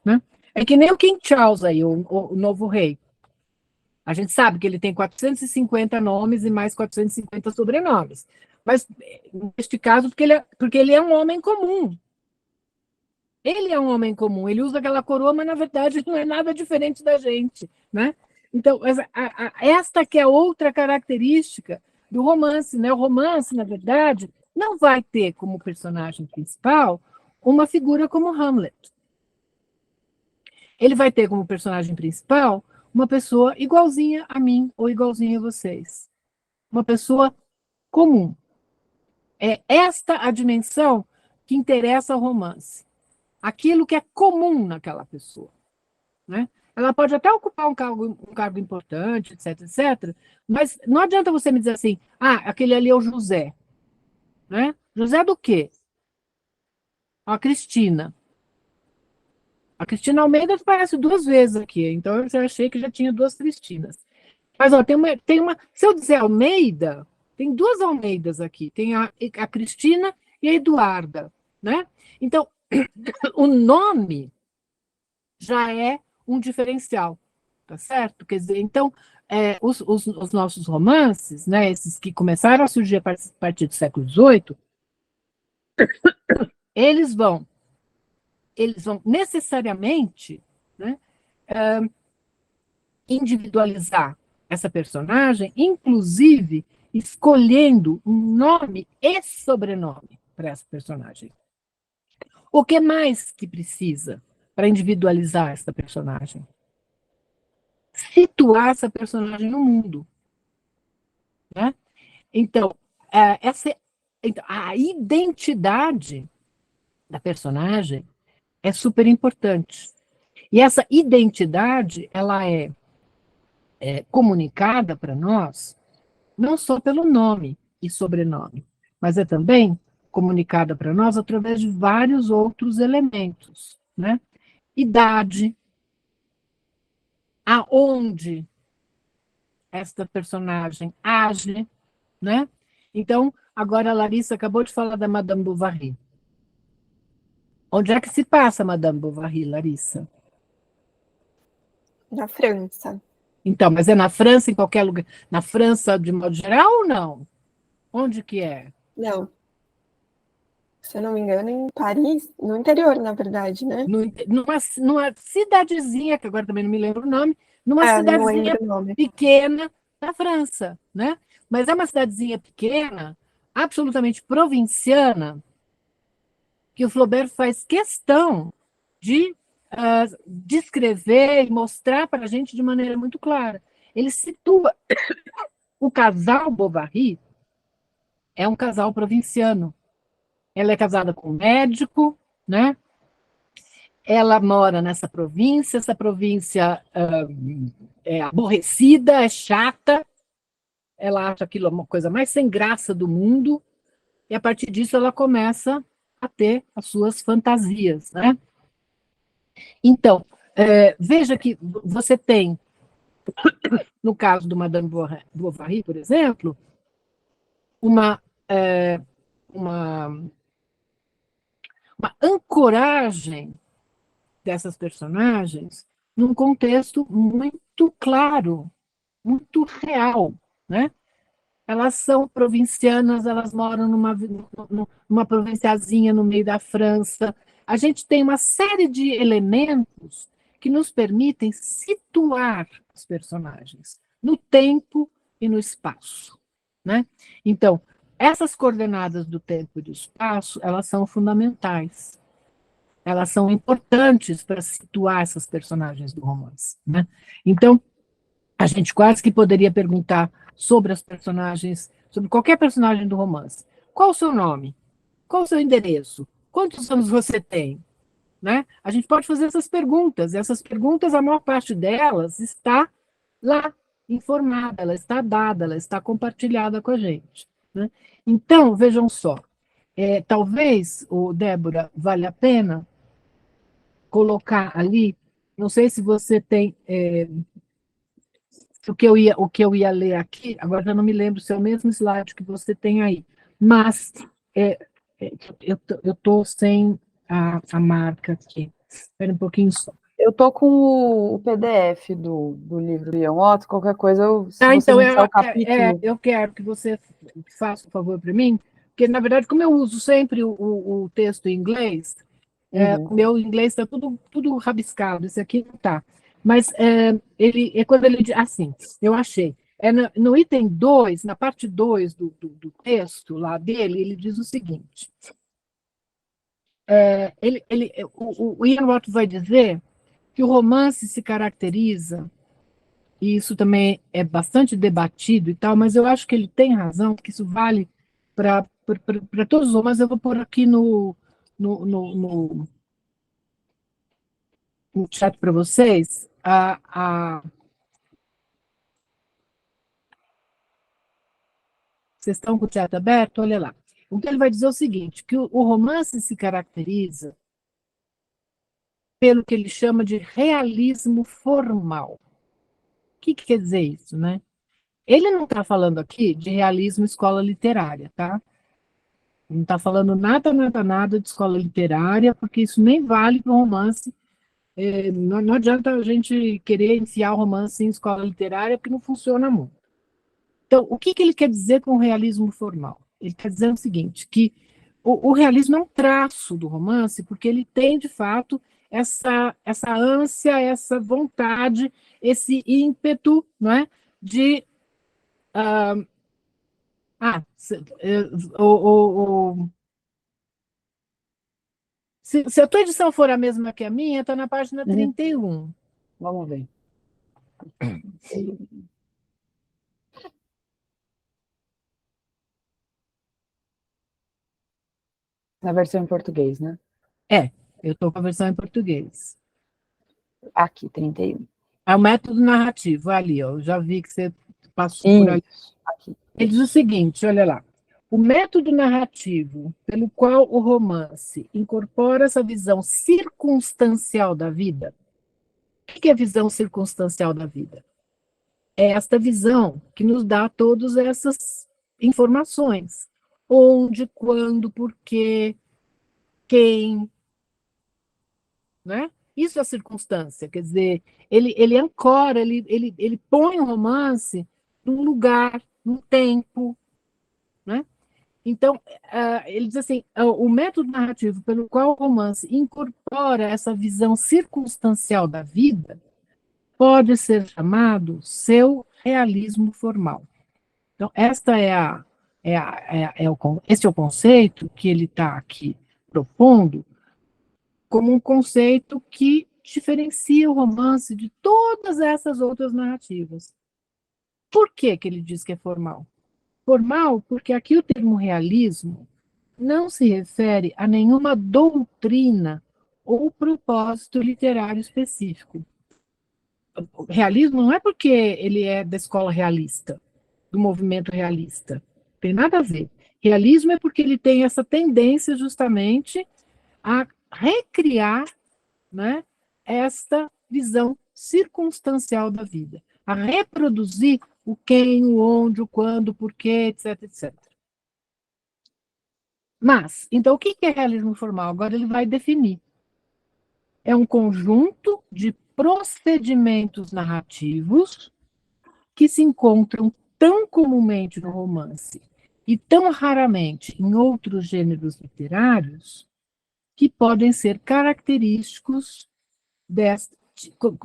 né? É que nem o King Charles aí, o novo rei. A gente sabe que ele tem 450 nomes e mais 450 sobrenomes. Mas, neste caso, porque ele é um homem comum. Ele é um homem comum, ele usa aquela coroa, mas, na verdade, não é nada diferente da gente, né? Então, esta que é outra característica do romance, né? O romance, na verdade, não vai ter como personagem principal uma figura como Hamlet. Ele vai ter como personagem principal uma pessoa igualzinha a mim ou igualzinha a vocês. Uma pessoa comum. É esta a dimensão que interessa ao romance. Aquilo que é comum naquela pessoa, né? Ela pode até ocupar um cargo importante, etc, etc, mas não adianta você me dizer assim, aquele ali é o José, né? José do quê? A Cristina. A Cristina Almeida aparece 2 vezes aqui, então eu já achei que já tinha 2 Cristinas. Mas ó, se eu dizer Almeida, tem 2 Almeidas aqui, tem a Cristina e a Eduarda, né? Então, o nome já é um diferencial, tá certo? Quer dizer, então, os nossos romances, né, esses que começaram a surgir a partir do século XVIII, eles vão necessariamente, né, individualizar essa personagem, inclusive escolhendo um nome e sobrenome para essa personagem. O que mais que precisa para individualizar essa personagem? Situar essa personagem no mundo, né? Então, a identidade da personagem é super importante. E essa identidade, ela é comunicada para nós não só pelo nome e sobrenome, mas é também comunicada para nós através de vários outros elementos, né? Idade, aonde esta personagem age, né? Então, agora a Larissa acabou de falar da Madame Bovary. Onde é que se passa Madame Bovary, Larissa? Na França. Então, mas é na França, em qualquer lugar? Na França, de modo geral, ou não? Onde que é? Não. Se eu não me engano, em Paris, no interior, na verdade, né? Numa cidadezinha, que agora também não me lembro o nome, numa não cidadezinha lembro o nome. pequena da França, né? Mas é uma cidadezinha pequena, absolutamente provinciana, que o Flaubert faz questão de descrever e mostrar para a gente de maneira muito clara. Ele situa o casal Bovary, é um casal provinciano. Ela é casada com um médico, né? Ela mora nessa província, essa província é aborrecida, é chata, ela acha aquilo uma coisa mais sem graça do mundo, e a partir disso ela começa a ter as suas fantasias, né? Então, veja que você tem, no caso do Madame Bovary, por exemplo, uma, uma, uma ancoragem dessas personagens num contexto muito claro, muito real, né? Elas são provincianas, elas moram numa provinciazinha no meio da França. A gente tem uma série de elementos que nos permitem situar os personagens no tempo e no espaço, né? Então, essas coordenadas do tempo e do espaço, elas são fundamentais. Elas são importantes para situar essas personagens do romance, né? Então, a gente quase que poderia perguntar sobre as personagens, sobre qualquer personagem do romance. Qual o seu nome? Qual o seu endereço? Quantos anos você tem? Né? A gente pode fazer essas perguntas, e essas perguntas, a maior parte delas está lá, informada, ela está dada, ela está compartilhada com a gente. Né? Então, vejam só, talvez, Débora, vale a pena colocar ali, não sei se você tem o que eu ia ler aqui, agora já não me lembro se é o mesmo slide que você tem aí, mas é, eu estou sem a marca aqui. Espera um pouquinho só. Eu tô com o PDF do livro do Ian Watts, qualquer coisa, se você Então, me disser o capítulo... eu quero que você faça um favor para mim, porque, na verdade, como eu uso sempre o texto em inglês, o meu inglês está tudo rabiscado, esse aqui não está. Mas quando ele diz assim, eu achei. No item 2, na parte 2 do texto lá dele, ele diz o seguinte: o Ian Watt vai dizer que o romance se caracteriza, e isso também é bastante debatido e tal, mas eu acho que ele tem razão, que isso vale para todos os romances. Eu vou pôr aqui no chat para vocês vocês estão com o chat aberto? Olha lá. O que ele vai dizer é o seguinte, que o romance se caracteriza pelo que ele chama de realismo formal. O que quer dizer isso, né? Ele não está falando aqui de realismo escola literária, tá? Não está falando nada de escola literária, porque isso nem vale para o romance. Não adianta a gente querer enfiar o romance em escola literária, porque não funciona muito. Então, o que ele quer dizer com realismo formal? Ele quer dizer o seguinte, que o realismo é um traço do romance, porque ele tem, de fato, essa ânsia, essa vontade, esse ímpeto, não é, de... se a tua edição for a mesma que a minha, está na página 31. Vamos ver. Na versão em português, né? Eu estou com a versão em português. Aqui, 31. É o método narrativo, ali, ó, eu já vi que você passou por ali. Aqui. Ele diz o seguinte, olha lá. O método narrativo pelo qual o romance incorpora essa visão circunstancial da vida. O que é a visão circunstancial da vida? É esta visão que nos dá todas essas informações. Onde, quando, por quê, quem, né? Isso é a circunstância, quer dizer, ele ancora, ele põe o romance num lugar, num tempo, né? Então, ele diz assim, o método narrativo pelo qual o romance incorpora essa visão circunstancial da vida pode ser chamado seu realismo formal. Então, esta é Esse é o conceito que ele está aqui propondo como um conceito que diferencia o romance de todas essas outras narrativas. Por que que ele diz que é formal? Formal porque aqui o termo realismo não se refere a nenhuma doutrina ou propósito literário específico. O realismo não é porque ele é da escola realista, do movimento realista. Tem nada a ver. Realismo é porque ele tem essa tendência justamente a recriar, né, esta visão circunstancial da vida, a reproduzir o quem, o onde, o quando, o porquê, etc, etc. Mas, então, o que é realismo formal? Agora ele vai definir. É um conjunto de procedimentos narrativos que se encontram tão comumente no romance e tão raramente em outros gêneros literários que podem ser característicos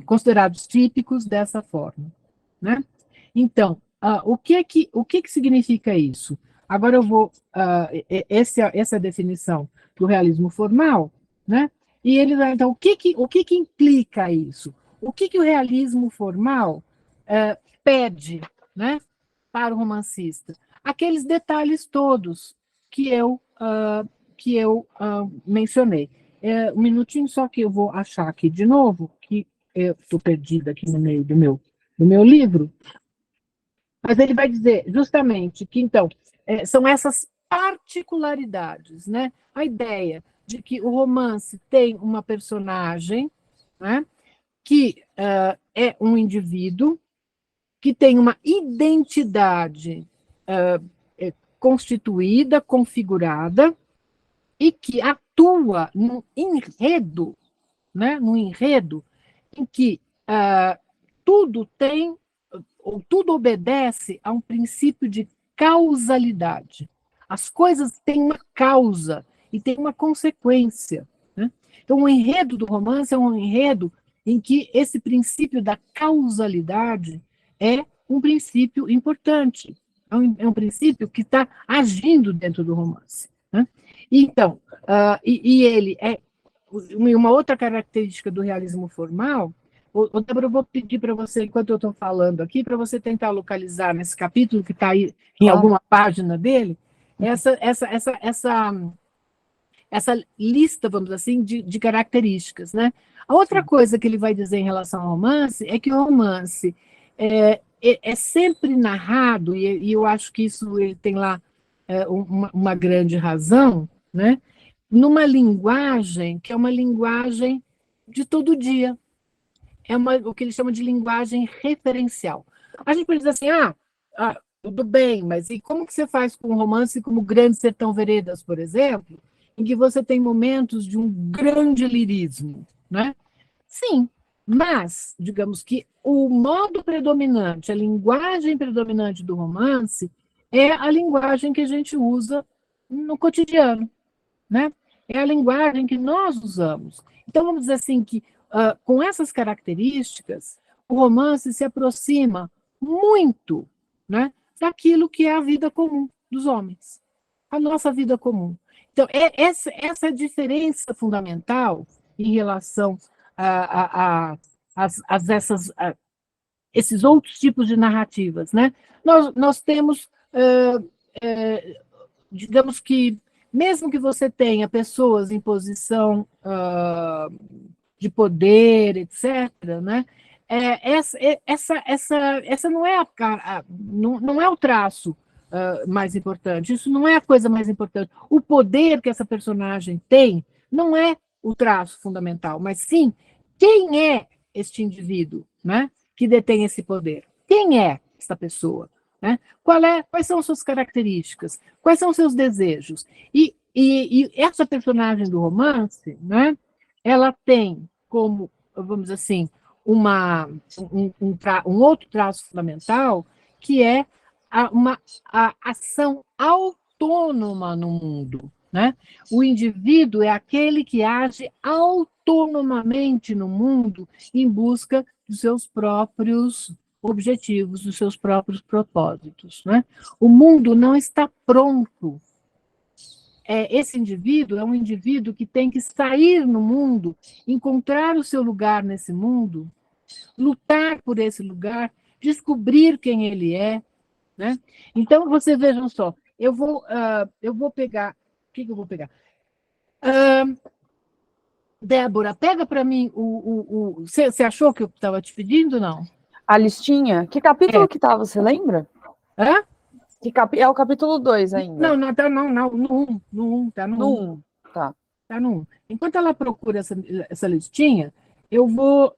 considerados típicos dessa forma, né? Então, o que significa isso? Agora eu vou, essa é a definição do realismo formal, né? E ele vai, então, o que implica isso? O que o realismo formal pede, né, para o romancista? Aqueles detalhes todos que eu mencionei. Um minutinho só que eu vou achar aqui de novo, que eu estou perdida aqui no meio do meu livro, mas ele vai dizer justamente que, então, são essas particularidades, né? A ideia de que o romance tem uma personagem, né, que é um indivíduo, que tem uma identidade constituída, configurada, e que atua num enredo, né, num enredo em que tudo tem, ou tudo obedece a um princípio de causalidade. As coisas têm uma causa e têm uma consequência, né? Então, o enredo do romance é um enredo em que esse princípio da causalidade é um princípio importante, é um princípio que está agindo dentro do romance, né? Então, ele é uma outra característica do realismo formal. Débora, eu vou pedir para você, enquanto eu estou falando aqui, para você tentar localizar nesse capítulo que está aí em alguma página dele, essa lista, vamos dizer assim, de características, né? A outra coisa que ele vai dizer em relação ao romance é que o romance é sempre narrado, e eu acho que isso ele tem lá uma grande razão, né? Numa linguagem que é uma linguagem de todo dia, o que ele chama de linguagem referencial. A gente pode dizer assim, tudo bem, mas e como que você faz com um romance como Grande Sertão Veredas, por exemplo, em que você tem momentos de um grande lirismo, né? Sim, mas, digamos que o modo predominante, a linguagem predominante do romance é a linguagem que a gente usa no cotidiano, né? É a linguagem que nós usamos. Então, vamos dizer assim que, com essas características, o romance se aproxima muito, né, daquilo que é a vida comum dos homens, a nossa vida comum. Então, essa é a diferença fundamental em relação esses outros tipos de narrativas, né? Nós temos, digamos que, mesmo que você tenha pessoas em posição de poder, etc., né? Essa não é não é o traço mais importante, isso não é a coisa mais importante. O poder que essa personagem tem não é o traço fundamental, mas sim quem é este indivíduo, né, que detém esse poder. Quem é essa pessoa? Né? Quais são suas características? Quais são seus desejos? E essa personagem do romance, né, ela tem como, vamos dizer assim, um outro traço fundamental, que é a ação autônoma no mundo. Né? O indivíduo é aquele que age autonomamente no mundo em busca dos seus próprios objetivos, dos seus próprios propósitos, né? O mundo não está pronto. Esse indivíduo é um indivíduo que tem que sair no mundo, encontrar o seu lugar nesse mundo, lutar por esse lugar, descobrir quem ele é, né? Então, vocês vejam só, eu vou pegar... O que eu vou pegar? Débora, pega para mim Você achou que eu estava te pedindo, não? A listinha? Que capítulo que tá, você lembra? Hã? É o capítulo 2 ainda. Não, tá, não, no 1, tá no 1. No 1, tá. Tá no 1. Enquanto ela procura essa listinha, eu vou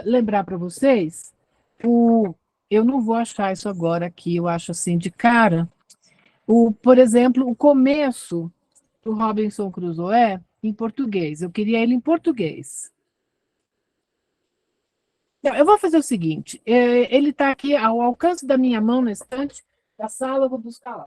lembrar para vocês, eu não vou achar isso agora aqui, eu acho assim de cara, por exemplo, o começo do Robinson Crusoe em português. Eu queria ele em português. Não, eu vou fazer o seguinte, ele está aqui ao alcance da minha mão na estante da sala, eu vou buscar lá.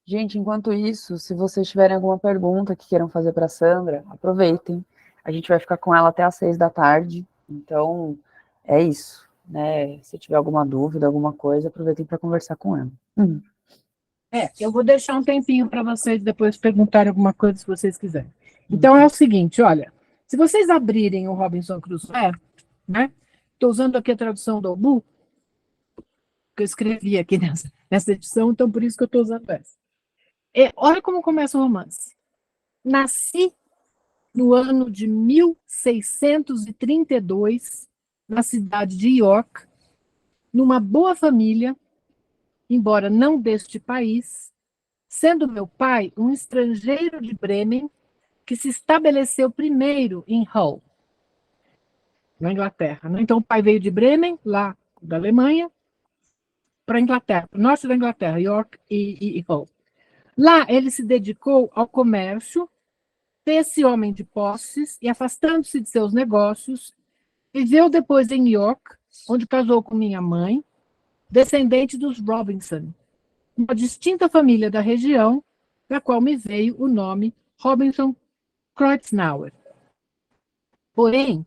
Gente, enquanto isso, se vocês tiverem alguma pergunta que queiram fazer para a Sandra, aproveitem. A gente vai ficar com ela até às 6 da tarde. Então, é isso, né? Se tiver alguma dúvida, alguma coisa, aproveitem para conversar com ela. Eu vou deixar um tempinho para vocês depois perguntarem alguma coisa, se vocês quiserem. Então, é o seguinte, olha, se vocês abrirem o Robinson Crusoe, né? Estou usando aqui a tradução do Obu, que eu escrevi aqui nessa edição, então por isso que eu estou usando essa. Olha como começa o romance. Nasci no ano de 1632, na cidade de York, numa boa família, embora não deste país, sendo meu pai um estrangeiro de Bremen, que se estabeleceu primeiro em Hull, na Inglaterra. Né? Então, o pai veio de Bremen, lá da Alemanha, para a Inglaterra, para o norte da Inglaterra, York e Hull. Lá, ele se dedicou ao comércio, fez-se homem de posses e, afastando-se de seus negócios, viveu depois em York, onde casou com minha mãe, descendente dos Robinson, uma distinta família da região, da qual me veio o nome Robinson Kreuznauer. Porém,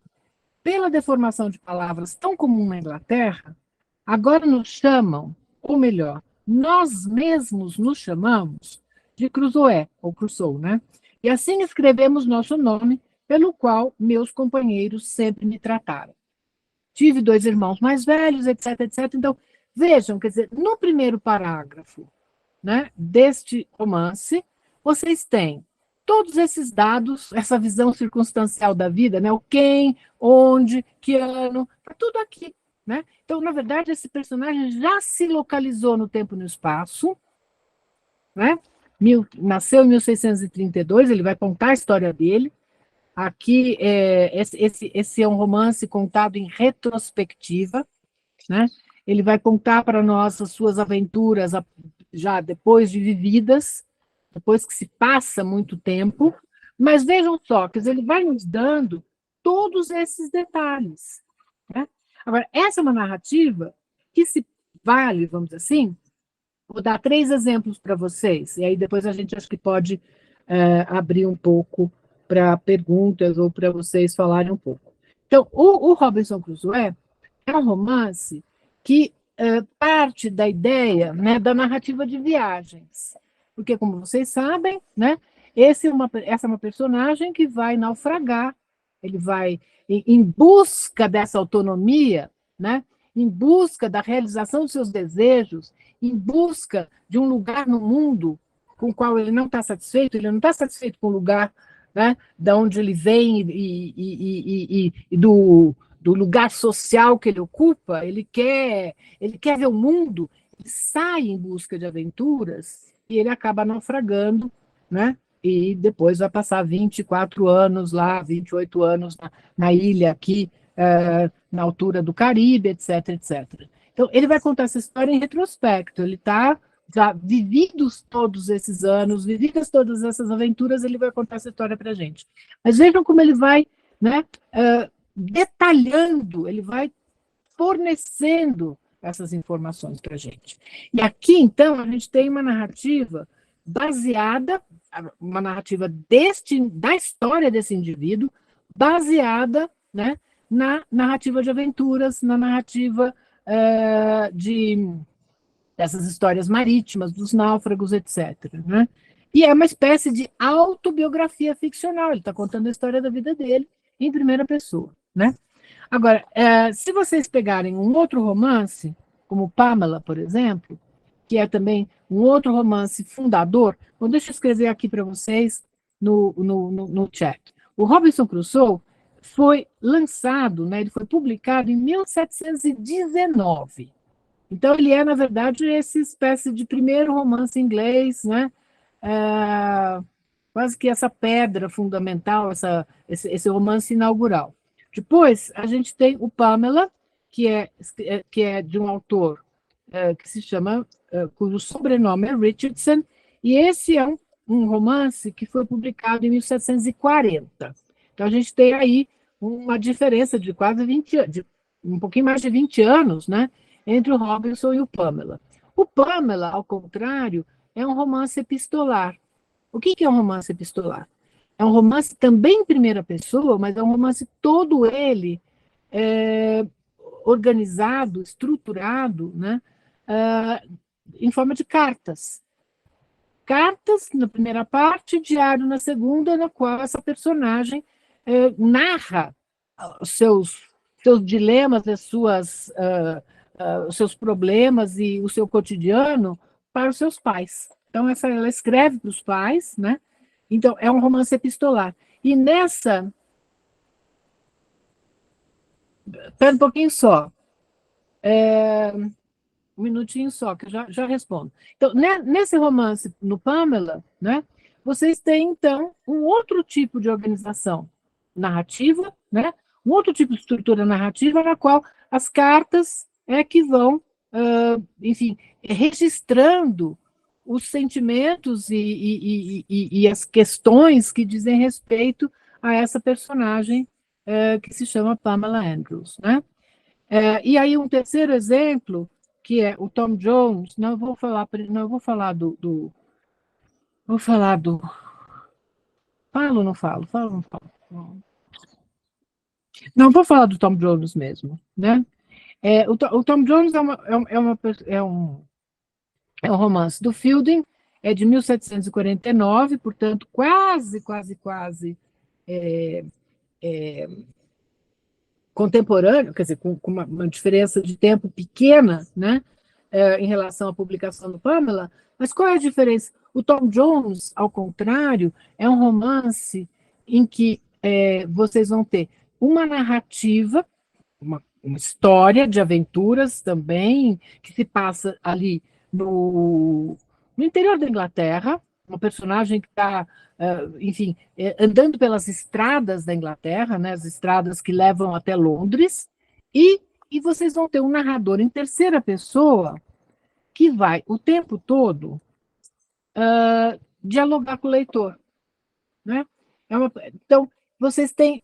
pela deformação de palavras tão comum na Inglaterra, agora nos chamam, ou melhor, nós mesmos nos chamamos de Crusoe, ou Crusoe, né? E assim escrevemos nosso nome, pelo qual meus companheiros sempre me trataram. Tive 2 irmãos mais velhos, etc, etc. Então, vejam, quer dizer, no primeiro parágrafo, né, deste romance, vocês têm todos esses dados, essa visão circunstancial da vida, né, o quem, onde, que ano, está tudo aqui. Né? Então, na verdade, esse personagem já se localizou no tempo e no espaço, né? Nasceu em 1632, ele vai contar a história dele. Aqui, esse é um romance contado em retrospectiva, né? Ele vai contar para nós as suas aventuras já depois de vividas, depois que se passa muito tempo, mas vejam só, quer dizer, ele vai nos dando todos esses detalhes. Né? Agora, essa é uma narrativa que se vale, vamos dizer assim, vou dar 3 exemplos para vocês, e aí depois a gente acho que pode abrir um pouco para perguntas ou para vocês falarem um pouco. Então, o Robinson Crusoe é um romance que parte da ideia, né, da narrativa de viagens. Porque, como vocês sabem, né, essa é uma personagem que vai naufragar, ele vai em busca dessa autonomia, né, em busca da realização dos seus desejos, em busca de um lugar no mundo com o qual ele não está satisfeito, ele não está satisfeito com o lugar, né, da onde ele vem e do lugar social que ele ocupa, ele quer ver o mundo, ele sai em busca de aventuras e ele acaba naufragando, né? E depois vai passar 24 anos lá, 28 anos na ilha aqui, na altura do Caribe, etc, etc. Então, ele vai contar essa história em retrospecto, ele está já vividos todos esses anos, vividas todas essas aventuras, ele vai contar essa história para a gente. Mas vejam como ele vai, né, detalhando, ele vai fornecendo essas informações para a gente. E aqui, então, a gente tem uma narrativa baseada, uma narrativa da história desse indivíduo, baseada, né, na narrativa de aventuras, na narrativa dessas histórias marítimas, dos náufragos, etc. Né? E é uma espécie de autobiografia ficcional, ele está contando a história da vida dele em primeira pessoa. Né? Agora, se vocês pegarem um outro romance, como Pamela, por exemplo, que é também um outro romance fundador, então deixa eu escrever aqui para vocês no chat. O Robinson Crusoe foi lançado, né, ele foi publicado em 1719. Então, ele é, na verdade, essa espécie de primeiro romance inglês, né? Quase que essa pedra fundamental, esse romance inaugural. Depois, a gente tem o Pamela, que é de um autor que se chama, cujo sobrenome é Richardson, e esse é um romance que foi publicado em 1740. Então, a gente tem aí uma diferença de quase 20 anos, um pouquinho mais de 20 anos, né, entre o Robinson e o Pamela. O Pamela, ao contrário, é um romance epistolar. O que é um romance epistolar? É um romance também em primeira pessoa, mas é um romance todo ele organizado, estruturado, né, em forma de cartas. Cartas na primeira parte, diário na segunda, na qual essa personagem narra os seus dilemas, os seus problemas e o seu cotidiano para os seus pais. Então, ela escreve para os pais, né? Então, é um romance epistolar. E nessa... Espera um pouquinho só. Um minutinho só, que eu já respondo. Então, nesse romance, no Pamela, né, vocês têm, então, um outro tipo de organização narrativa, né, um outro tipo de estrutura narrativa na qual as cartas que vão, enfim, registrando os sentimentos e as questões que dizem respeito a essa personagem que se chama Pamela Andrews, né? E aí um terceiro exemplo, que é o Tom Jones, não vou falar do falo ou não falo? Falo ou não falo? Não, vou falar do Tom Jones mesmo, né? O Tom Jones é um romance do Fielding, é de 1749, portanto, quase contemporâneo, quer dizer, com uma diferença de tempo pequena, né, em relação à publicação do Pamela, mas qual é a diferença? O Tom Jones, ao contrário, é um romance em que vocês vão ter uma narrativa, uma história de aventuras também, que se passa ali no interior da Inglaterra, uma personagem que está, enfim, andando pelas estradas da Inglaterra, né, as estradas que levam até Londres, e vocês vão ter um narrador em terceira pessoa que vai o tempo todo dialogar com o leitor. Né? Então, vocês têm,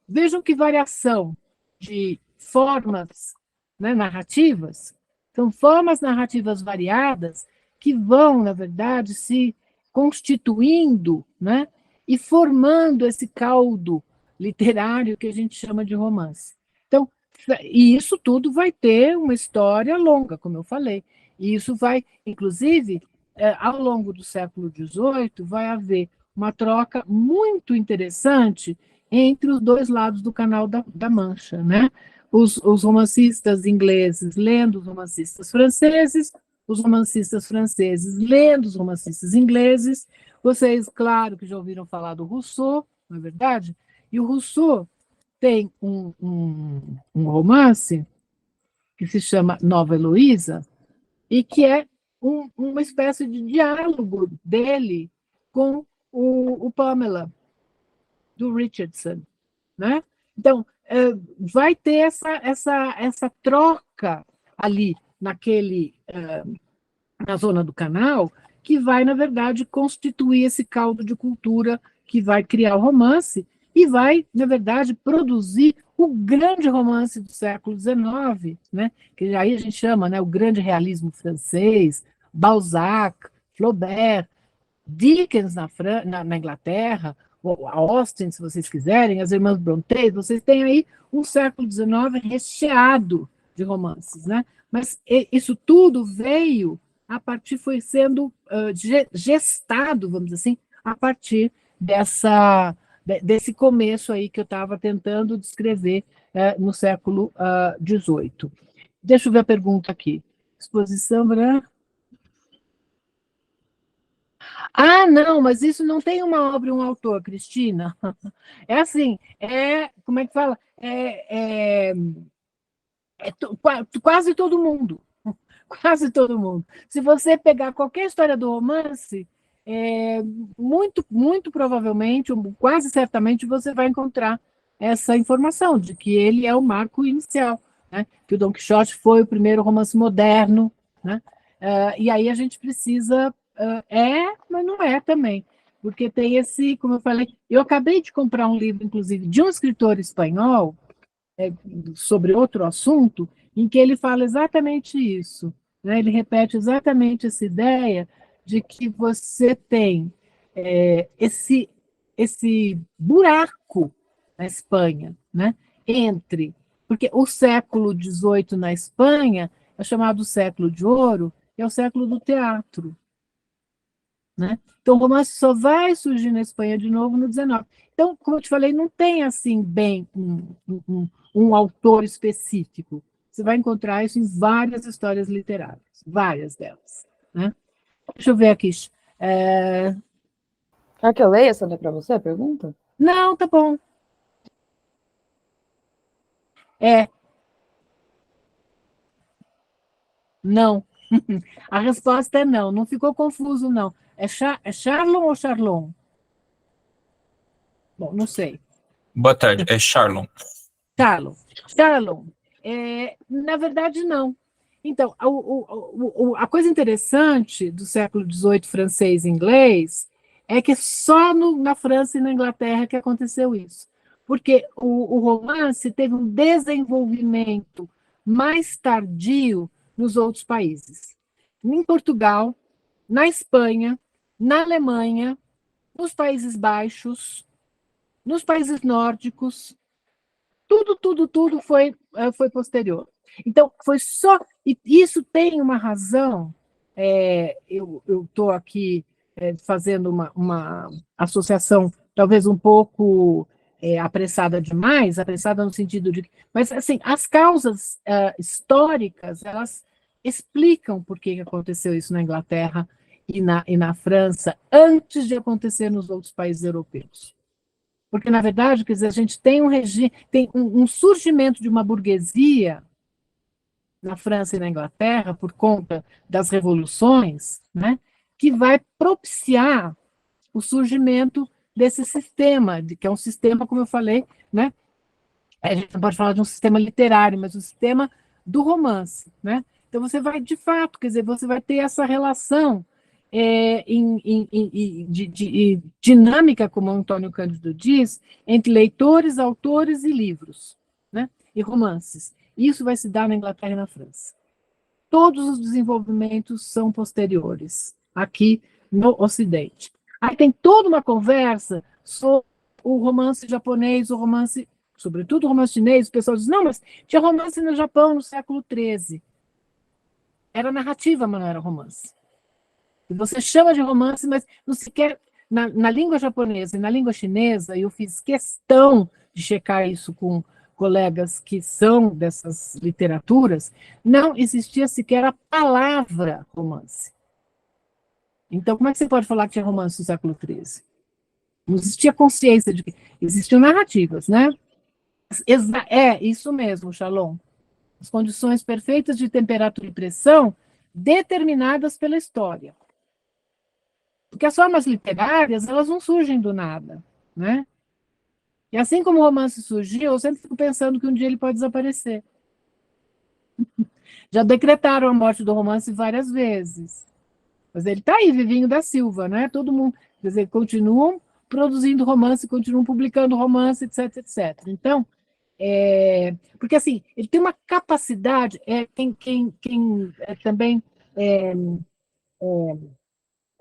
vejam que variação de formas, né, narrativas, são formas narrativas variadas que vão, na verdade, se constituindo, né, e formando esse caldo literário que a gente chama de romance. Então, e isso tudo vai ter uma história longa, como eu falei, e isso vai, inclusive, ao longo do século XVIII, vai haver uma troca muito interessante entre os dois lados do Canal da Mancha, né? Os romancistas ingleses lendo os romancistas franceses, os romancistas franceses lendo os romancistas ingleses. Vocês, claro, que já ouviram falar do Rousseau, não é verdade? E o Rousseau tem um romance que se chama Nova Heloísa, e que é uma espécie de diálogo dele com o Pamela, do Richardson. Né? Então, vai ter essa troca ali na zona do canal, que vai, na verdade, constituir esse caldo de cultura que vai criar o romance e vai, na verdade, produzir o grande romance do século XIX, né? Que aí a gente chama, né, o grande realismo francês, Balzac, Flaubert, Dickens na Inglaterra, a Austen, se vocês quiserem, as Irmãs Brontë, vocês têm aí um século XIX recheado de romances, né? Mas isso tudo veio a partir, foi sendo gestado, vamos dizer assim, a partir desse começo aí que eu estava tentando descrever no século XVIII. Deixa eu ver a pergunta aqui. Exposição... Ah, não, mas isso não tem uma obra e um autor, Cristina. É assim, como é que fala? Quase todo mundo. Quase todo mundo. Se você pegar qualquer história do romance, muito, muito provavelmente, ou quase certamente, você vai encontrar essa informação de que ele é o marco inicial, né? Que o Dom Quixote foi o primeiro romance moderno, né? E aí a gente precisa... mas não é também, porque tem esse, como eu falei, eu acabei de comprar um livro, inclusive, de um escritor espanhol, sobre outro assunto, em que ele fala exatamente isso, né? Ele repete exatamente essa ideia de que você tem esse buraco na Espanha, né? Porque o século XVIII na Espanha é chamado século de ouro, é o século do teatro, né? Então, o romance só vai surgir na Espanha de novo no XIX. Então, como eu te falei, não tem assim bem um autor específico. Você vai encontrar isso em várias histórias literárias, várias delas, né? Deixa eu ver aqui. Quer que eu leia, Sandra, para você a pergunta? Não, tá bom. Não. A resposta é não. Não ficou confuso, não. É Charlon ou Charlon? Bom, não sei. Boa tarde, é Charlon. Charlon. Charlon. Na verdade, não. Então, a coisa interessante do século XVIII francês e inglês é que só na França e na Inglaterra que aconteceu isso. Porque o romance teve um desenvolvimento mais tardio nos outros países. Em Portugal, na Espanha, na Alemanha, nos Países Baixos, nos países nórdicos, tudo foi posterior. Então, foi só. E isso tem uma razão. Eu estou aqui fazendo uma associação, talvez um pouco apressada demais, apressada no sentido de. Mas, assim, as causas históricas, elas explicam por que aconteceu isso na Inglaterra e na França, antes de acontecer nos outros países europeus. Porque, na verdade, quer dizer, a gente tem um surgimento de uma burguesia na França e na Inglaterra, por conta das revoluções, né, que vai propiciar o surgimento desse sistema, que é um sistema, como eu falei, né, a gente não pode falar de um sistema literário, mas um sistema do romance, né? Então você vai, de fato, quer dizer, você vai ter essa relação de dinâmica, como Antônio Cândido diz, entre leitores, autores e livros, né? E romances. Isso vai se dar na Inglaterra e na França. Todos os desenvolvimentos são posteriores, aqui no Ocidente. Aí tem toda uma conversa sobre o romance japonês, o romance, sobretudo o romance chinês. O pessoal diz, não, mas tinha romance no Japão no século XIII. Era narrativa, mas não era romance. Você chama de romance, mas não se quer. Na língua japonesa e na língua chinesa, eu fiz questão de checar isso com colegas que são dessas literaturas, não existia sequer a palavra romance. Então, como é que você pode falar que tinha romance no século XIII? Não existia consciência de que existiam narrativas, né? Isso mesmo, Shalom. As condições perfeitas de temperatura e pressão determinadas pela história. Porque as formas literárias, elas não surgem do nada, né? E assim como o romance surgiu, eu sempre fico pensando que um dia ele pode desaparecer. Já decretaram a morte do romance várias vezes. Mas ele está aí, Vivinho da Silva, né? Todo mundo, quer dizer, continuam produzindo romance, continuam publicando romance, etc, etc. Então, porque assim, ele tem uma capacidade, quem também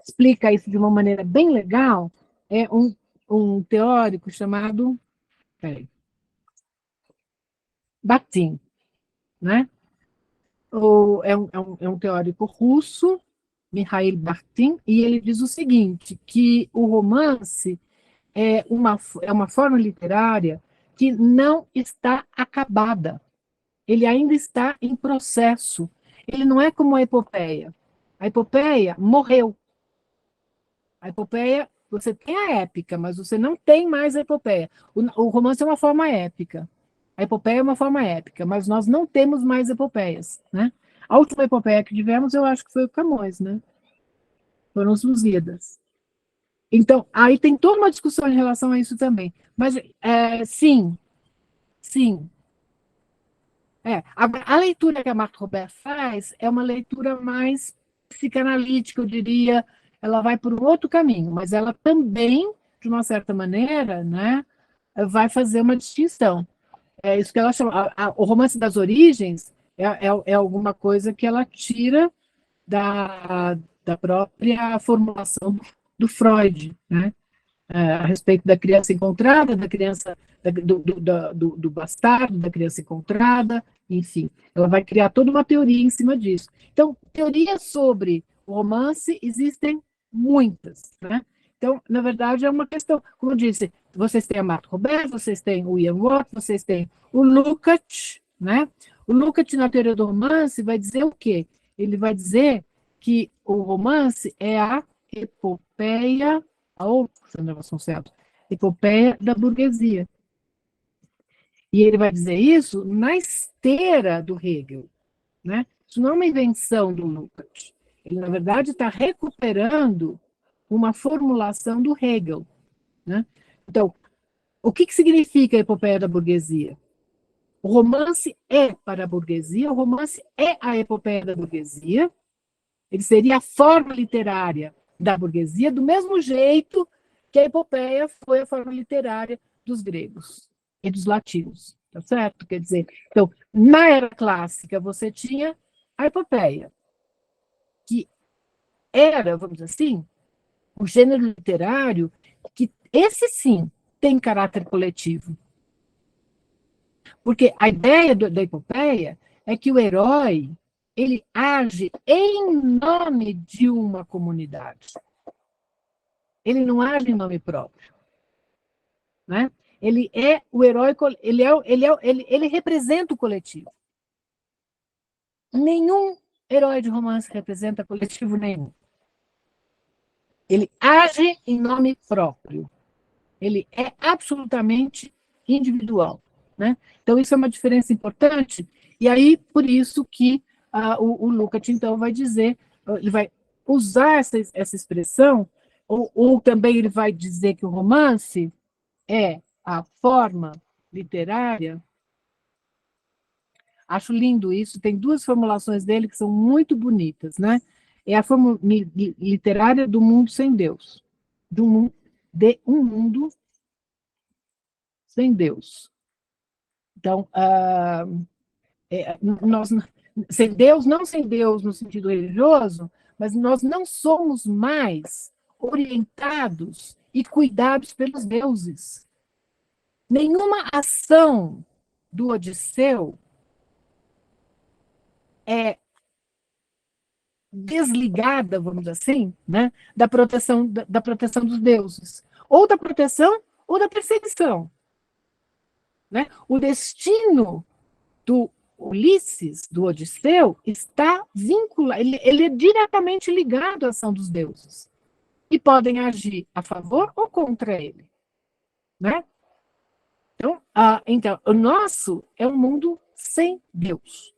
explica isso de uma maneira bem legal, um teórico chamado Bakhtin, né? É um teórico russo, Mikhail Bakhtin, e ele diz o seguinte, que o romance é uma forma literária que não está acabada. Ele ainda está em processo. Ele não é como a epopeia. A epopeia morreu. A epopeia, você tem a épica, mas você não tem mais a epopeia. O romance é uma forma épica. A epopeia é uma forma épica, mas nós não temos mais epopeias, né? A última epopeia que tivemos, eu acho que foi o Camões, né? Foram os Lusíadas. Então, aí tem toda uma discussão em relação a isso também. Mas, sim, sim. A leitura que a Marthe Robert faz é uma leitura mais psicanalítica, eu diria, ela vai por um outro caminho, mas ela também, de uma certa maneira, né, vai fazer uma distinção. É isso que ela chama, o romance das origens é alguma coisa que ela tira da própria formulação do Freud, né? A respeito da criança encontrada, da criança do bastardo, da criança encontrada, enfim, ela vai criar toda uma teoria em cima disso. Então, teorias sobre o romance existem muitas, né? Então, na verdade, é uma questão, como eu disse, vocês têm a Marthe Robert, vocês têm o Ian Watt, vocês têm o Lukács, né? O Lukács, na teoria do romance, vai dizer o quê? Ele vai dizer que o romance é a epopeia, Sandra Vasconcelos, epopeia da burguesia. E ele vai dizer isso na esteira do Hegel, né? Isso não é uma invenção do Lukács. Ele, na verdade, está recuperando uma formulação do Hegel, né? Então, o que significa a epopeia da burguesia? O romance é para a burguesia, o romance é a epopeia da burguesia, ele seria a forma literária da burguesia, do mesmo jeito que a epopeia foi a forma literária dos gregos e dos latinos, tá certo? Quer dizer, então, na era clássica, você tinha a epopeia, que era, vamos dizer assim, o gênero literário que, esse sim, tem caráter coletivo. Porque a ideia da epopeia é que o herói ele age em nome de uma comunidade. Ele não age em nome próprio, né? Ele é o herói, ele representa o coletivo. Nenhum herói de romance representa coletivo nenhum. Ele age em nome próprio. Ele é absolutamente individual, né? Então, isso é uma diferença importante, e aí, por isso que o Lukács, então, vai dizer, ele vai usar essa expressão, ou também ele vai dizer que o romance é a forma literária. Acho lindo isso, tem duas formulações dele que são muito bonitas, né? É a forma literária do mundo sem Deus, de um mundo sem Deus. Então, nós, sem Deus, não sem Deus no sentido religioso, mas nós não somos mais orientados e cuidados pelos deuses. Nenhuma ação do Odisseu é desligada, vamos dizer assim, né, da proteção dos deuses, ou da proteção ou da perseguição, né? O destino do Ulisses, do Odisseu, está vinculado, ele é diretamente ligado à ação dos deuses, e podem agir a favor ou contra ele, né? Então, o nosso é um mundo sem Deus.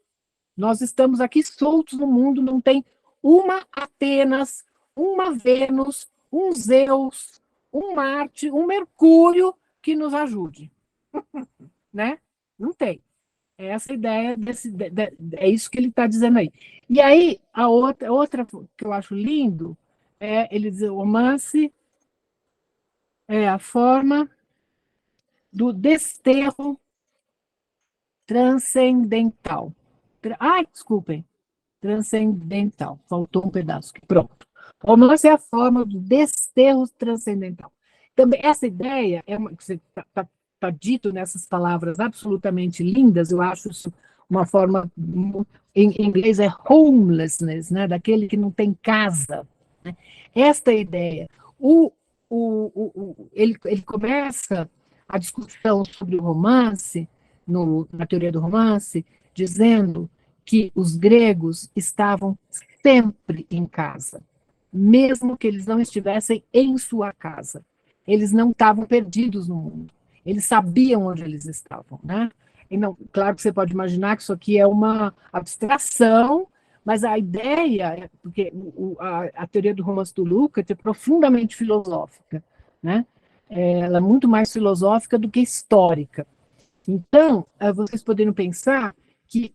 Nós estamos aqui soltos no mundo, não tem uma Atenas, uma Vênus, um Zeus, um Marte, um Mercúrio que nos ajude, né? Não tem. É essa ideia, é isso que ele está dizendo aí. E aí, a outra que eu acho lindo, ele diz, o romance é a forma do desterro transcendental. Desculpem, transcendental, faltou um pedaço aqui, pronto. O romance é a forma do desterro transcendental. também essa ideia que você está dito nessas palavras absolutamente lindas, eu acho isso uma forma, em inglês é homelessness, né, daquele que não tem casa, né? Esta ideia, ele começa a discussão sobre o romance, na teoria do romance, dizendo que os gregos estavam sempre em casa, mesmo que eles não estivessem em sua casa. Eles não estavam perdidos no mundo. Eles sabiam onde eles estavam, né? E não, claro que você pode imaginar que isso aqui é uma abstração, mas a ideia, porque a teoria do romance do Lukács é profundamente filosófica, né? Ela é muito mais filosófica do que histórica. Então, vocês poderiam pensar que,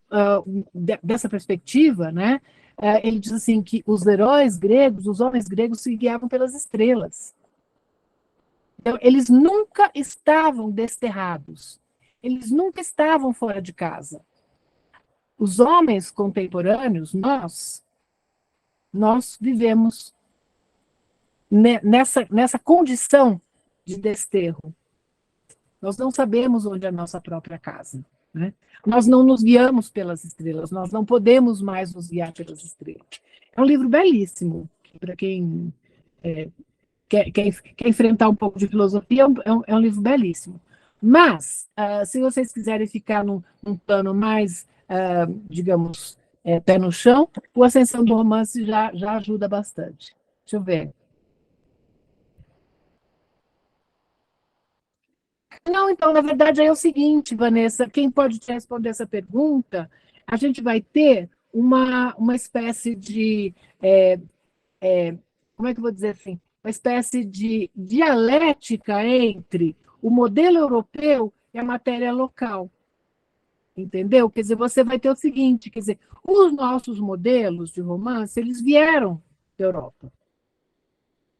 dessa perspectiva, né, ele diz assim que os heróis gregos, os homens gregos se guiavam pelas estrelas. Então, eles nunca estavam desterrados, eles nunca estavam fora de casa. Os homens contemporâneos, nós vivemos nessa condição de desterro. Nós não sabemos onde é a nossa própria casa, né? Nós não nos guiamos pelas estrelas, nós não podemos mais nos guiar pelas estrelas. É um livro belíssimo, para quem quer enfrentar um pouco de filosofia, é um livro belíssimo. Mas, se vocês quiserem ficar num plano mais, digamos, pé no chão, o Ascensão do Romance já ajuda bastante. Deixa eu ver. Não, então, na verdade, é o seguinte, Vanessa, quem pode te responder essa pergunta, a gente vai ter uma espécie de, como é que eu vou dizer assim, uma espécie de dialética entre o modelo europeu e a matéria local, entendeu? Quer dizer, você vai ter o seguinte, quer dizer, os nossos modelos de romance, eles vieram da Europa.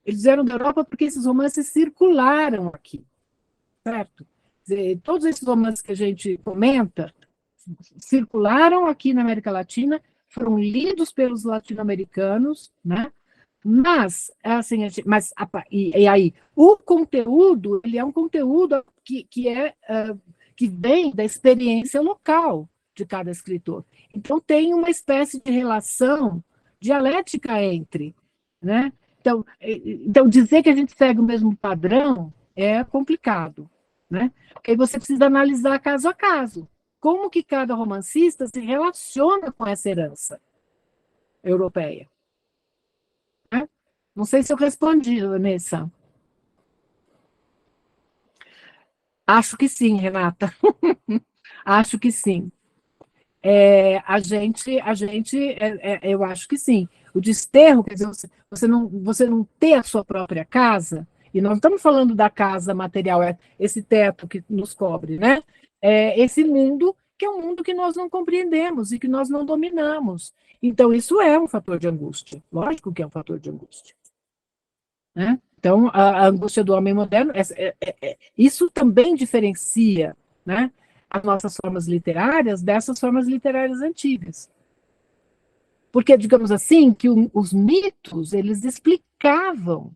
Eles vieram da Europa porque esses romances circularam aqui. Certo? Todos esses romances que a gente comenta circularam aqui na América Latina, foram lidos pelos latino-americanos, né? Mas, assim, e aí, o conteúdo, ele é um conteúdo que vem da experiência local de cada escritor. Então, tem uma espécie de relação dialética entre, né? Então, dizer que a gente segue o mesmo padrão é complicado, né? Porque aí você precisa analisar caso a caso. Como que cada romancista se relaciona com essa herança europeia? Né? Não sei se eu respondi, Vanessa. Acho que sim, Renata. Acho que sim. Eu acho que sim. O desterro, quer dizer, você não ter a sua própria casa, e nós não estamos falando da casa material, esse teto que nos cobre, né? Esse mundo, que é um mundo que nós não compreendemos e que nós não dominamos. Então, isso é um fator de angústia. Lógico que é um fator de angústia. Né? Então, a angústia do homem moderno, isso também diferencia, né, as nossas formas literárias dessas formas literárias antigas. Porque, digamos assim, que os mitos, eles explicavam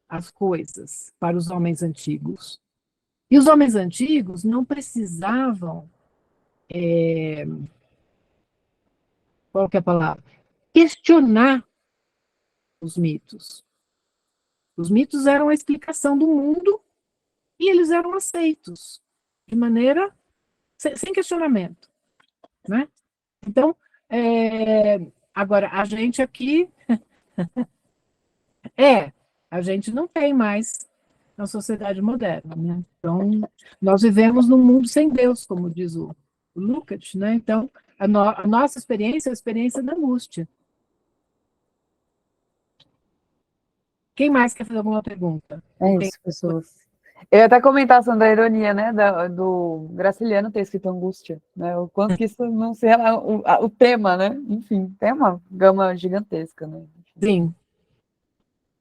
as coisas para os homens antigos. E os homens antigos não precisavam, qual que é a palavra? Questionar os mitos. Os mitos eram a explicação do mundo e eles eram aceitos de maneira sem questionamento, né? Então, agora, a gente aqui a gente não tem mais na sociedade moderna, né? Então, nós vivemos num mundo sem Deus, como diz o Lukács, né? Então, a nossa experiência é a experiência da angústia. Quem mais quer fazer alguma pergunta? É isso, pessoas. Eu ia até comentar sobre a ironia, né, do Graciliano ter escrito Angústia, né, o quanto que isso não se o tema, né, enfim, tem uma gama gigantesca, né. Sim.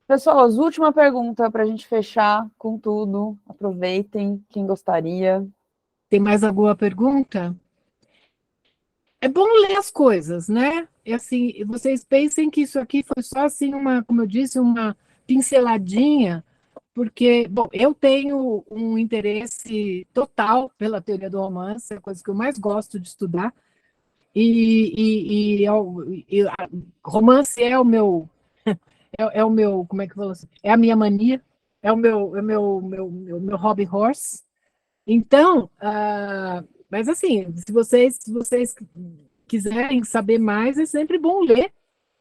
Pessoal, última pergunta para a gente fechar com tudo, aproveitem, quem gostaria. Tem mais alguma pergunta? É bom ler as coisas, né? E assim, vocês pensem que isso aqui foi só assim como eu disse, uma pinceladinha, porque, bom, eu tenho um interesse total pela teoria do romance, é a coisa que eu mais gosto de estudar, romance é o meu, é o meu, como é que eu falo assim? É a minha mania, é o meu hobby horse. Então, mas assim, se vocês quiserem saber mais, é sempre bom ler,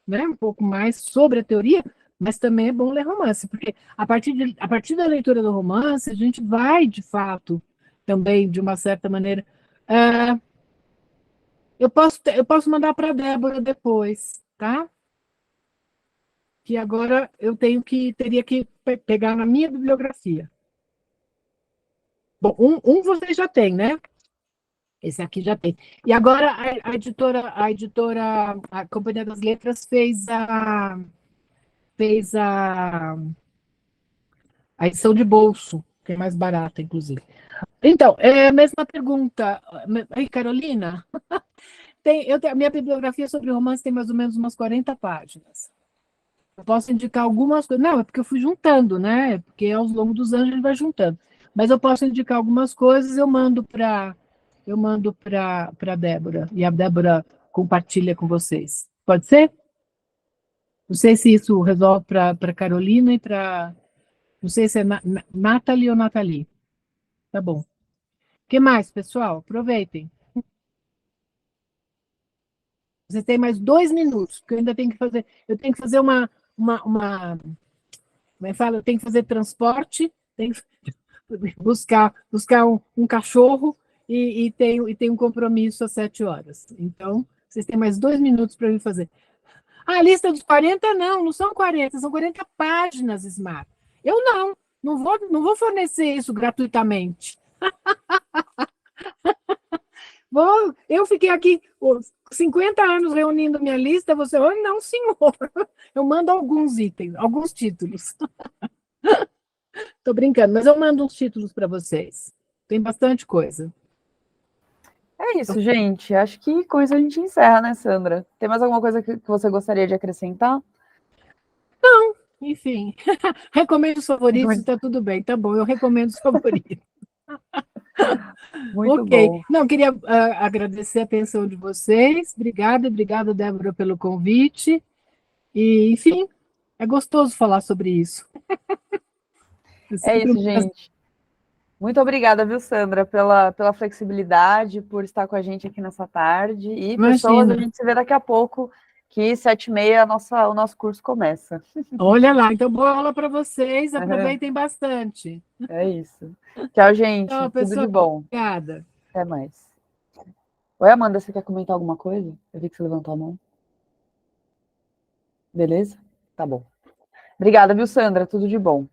né, um pouco mais sobre a teoria, mas também é bom ler romance, porque a partir da leitura do romance, a gente vai, de fato, também, de uma certa maneira. Eu posso mandar para a Débora depois, tá? Que agora eu teria que pegar na minha bibliografia. Bom, um vocês já tem, né? Esse aqui já tem. E agora a Companhia das Letras fez a edição de bolso, que é mais barata, inclusive. Então, é a mesma pergunta. Aí, Carolina, a minha bibliografia sobre romance tem mais ou menos umas 40 páginas. Eu posso indicar algumas coisas. Não, é porque eu fui juntando, né? Porque ao longo dos anos a gente vai juntando. Mas eu posso indicar algumas coisas, eu mando para a Débora, e a Débora compartilha com vocês. Pode ser? Não sei se isso resolve para Carolina e para. Não sei se é Nathalie ou Nathalie. Tá bom. O que mais, pessoal? Aproveitem. Você tem mais 2 minutos, porque eu ainda tenho que fazer. Eu tenho que fazer como é que fala? Eu tenho que fazer transporte, tenho que buscar um cachorro e tenho um compromisso às 7 horas. Então, vocês têm mais 2 minutos para me fazer. A lista dos 40 não são 40, são 40 páginas, Smart. Eu não vou fornecer isso gratuitamente. Eu fiquei aqui 50 anos reunindo minha lista, você, não, senhor. Eu mando alguns itens, alguns títulos. Estou brincando, mas eu mando uns títulos para vocês. Tem bastante coisa. É isso, gente. Acho que com isso a gente encerra, né, Sandra? Tem mais alguma coisa que você gostaria de acrescentar? Enfim, recomendo os favoritos, está tudo bem, tá bom, eu recomendo os favoritos. Muito Ok. bom. Não, queria agradecer a atenção de vocês. Obrigada, Débora, pelo convite. E, enfim, é gostoso falar sobre isso. É É sempre isso, gente. Muito obrigada, viu, Sandra, pela flexibilidade, por estar com a gente aqui nessa tarde. E, pessoas, a Imagina. gente se vê daqui a pouco, que 7h30 o nosso curso começa. Olha lá, então boa aula para vocês, aproveitem bastante. É isso. Tchau, gente. Tchau, Tudo de pessoal. bom. Obrigada. Até mais. Oi, Amanda, você quer comentar alguma coisa? Eu vi que você levantou a mão. Beleza? Tá bom. Obrigada, viu, Sandra? Tudo de bom.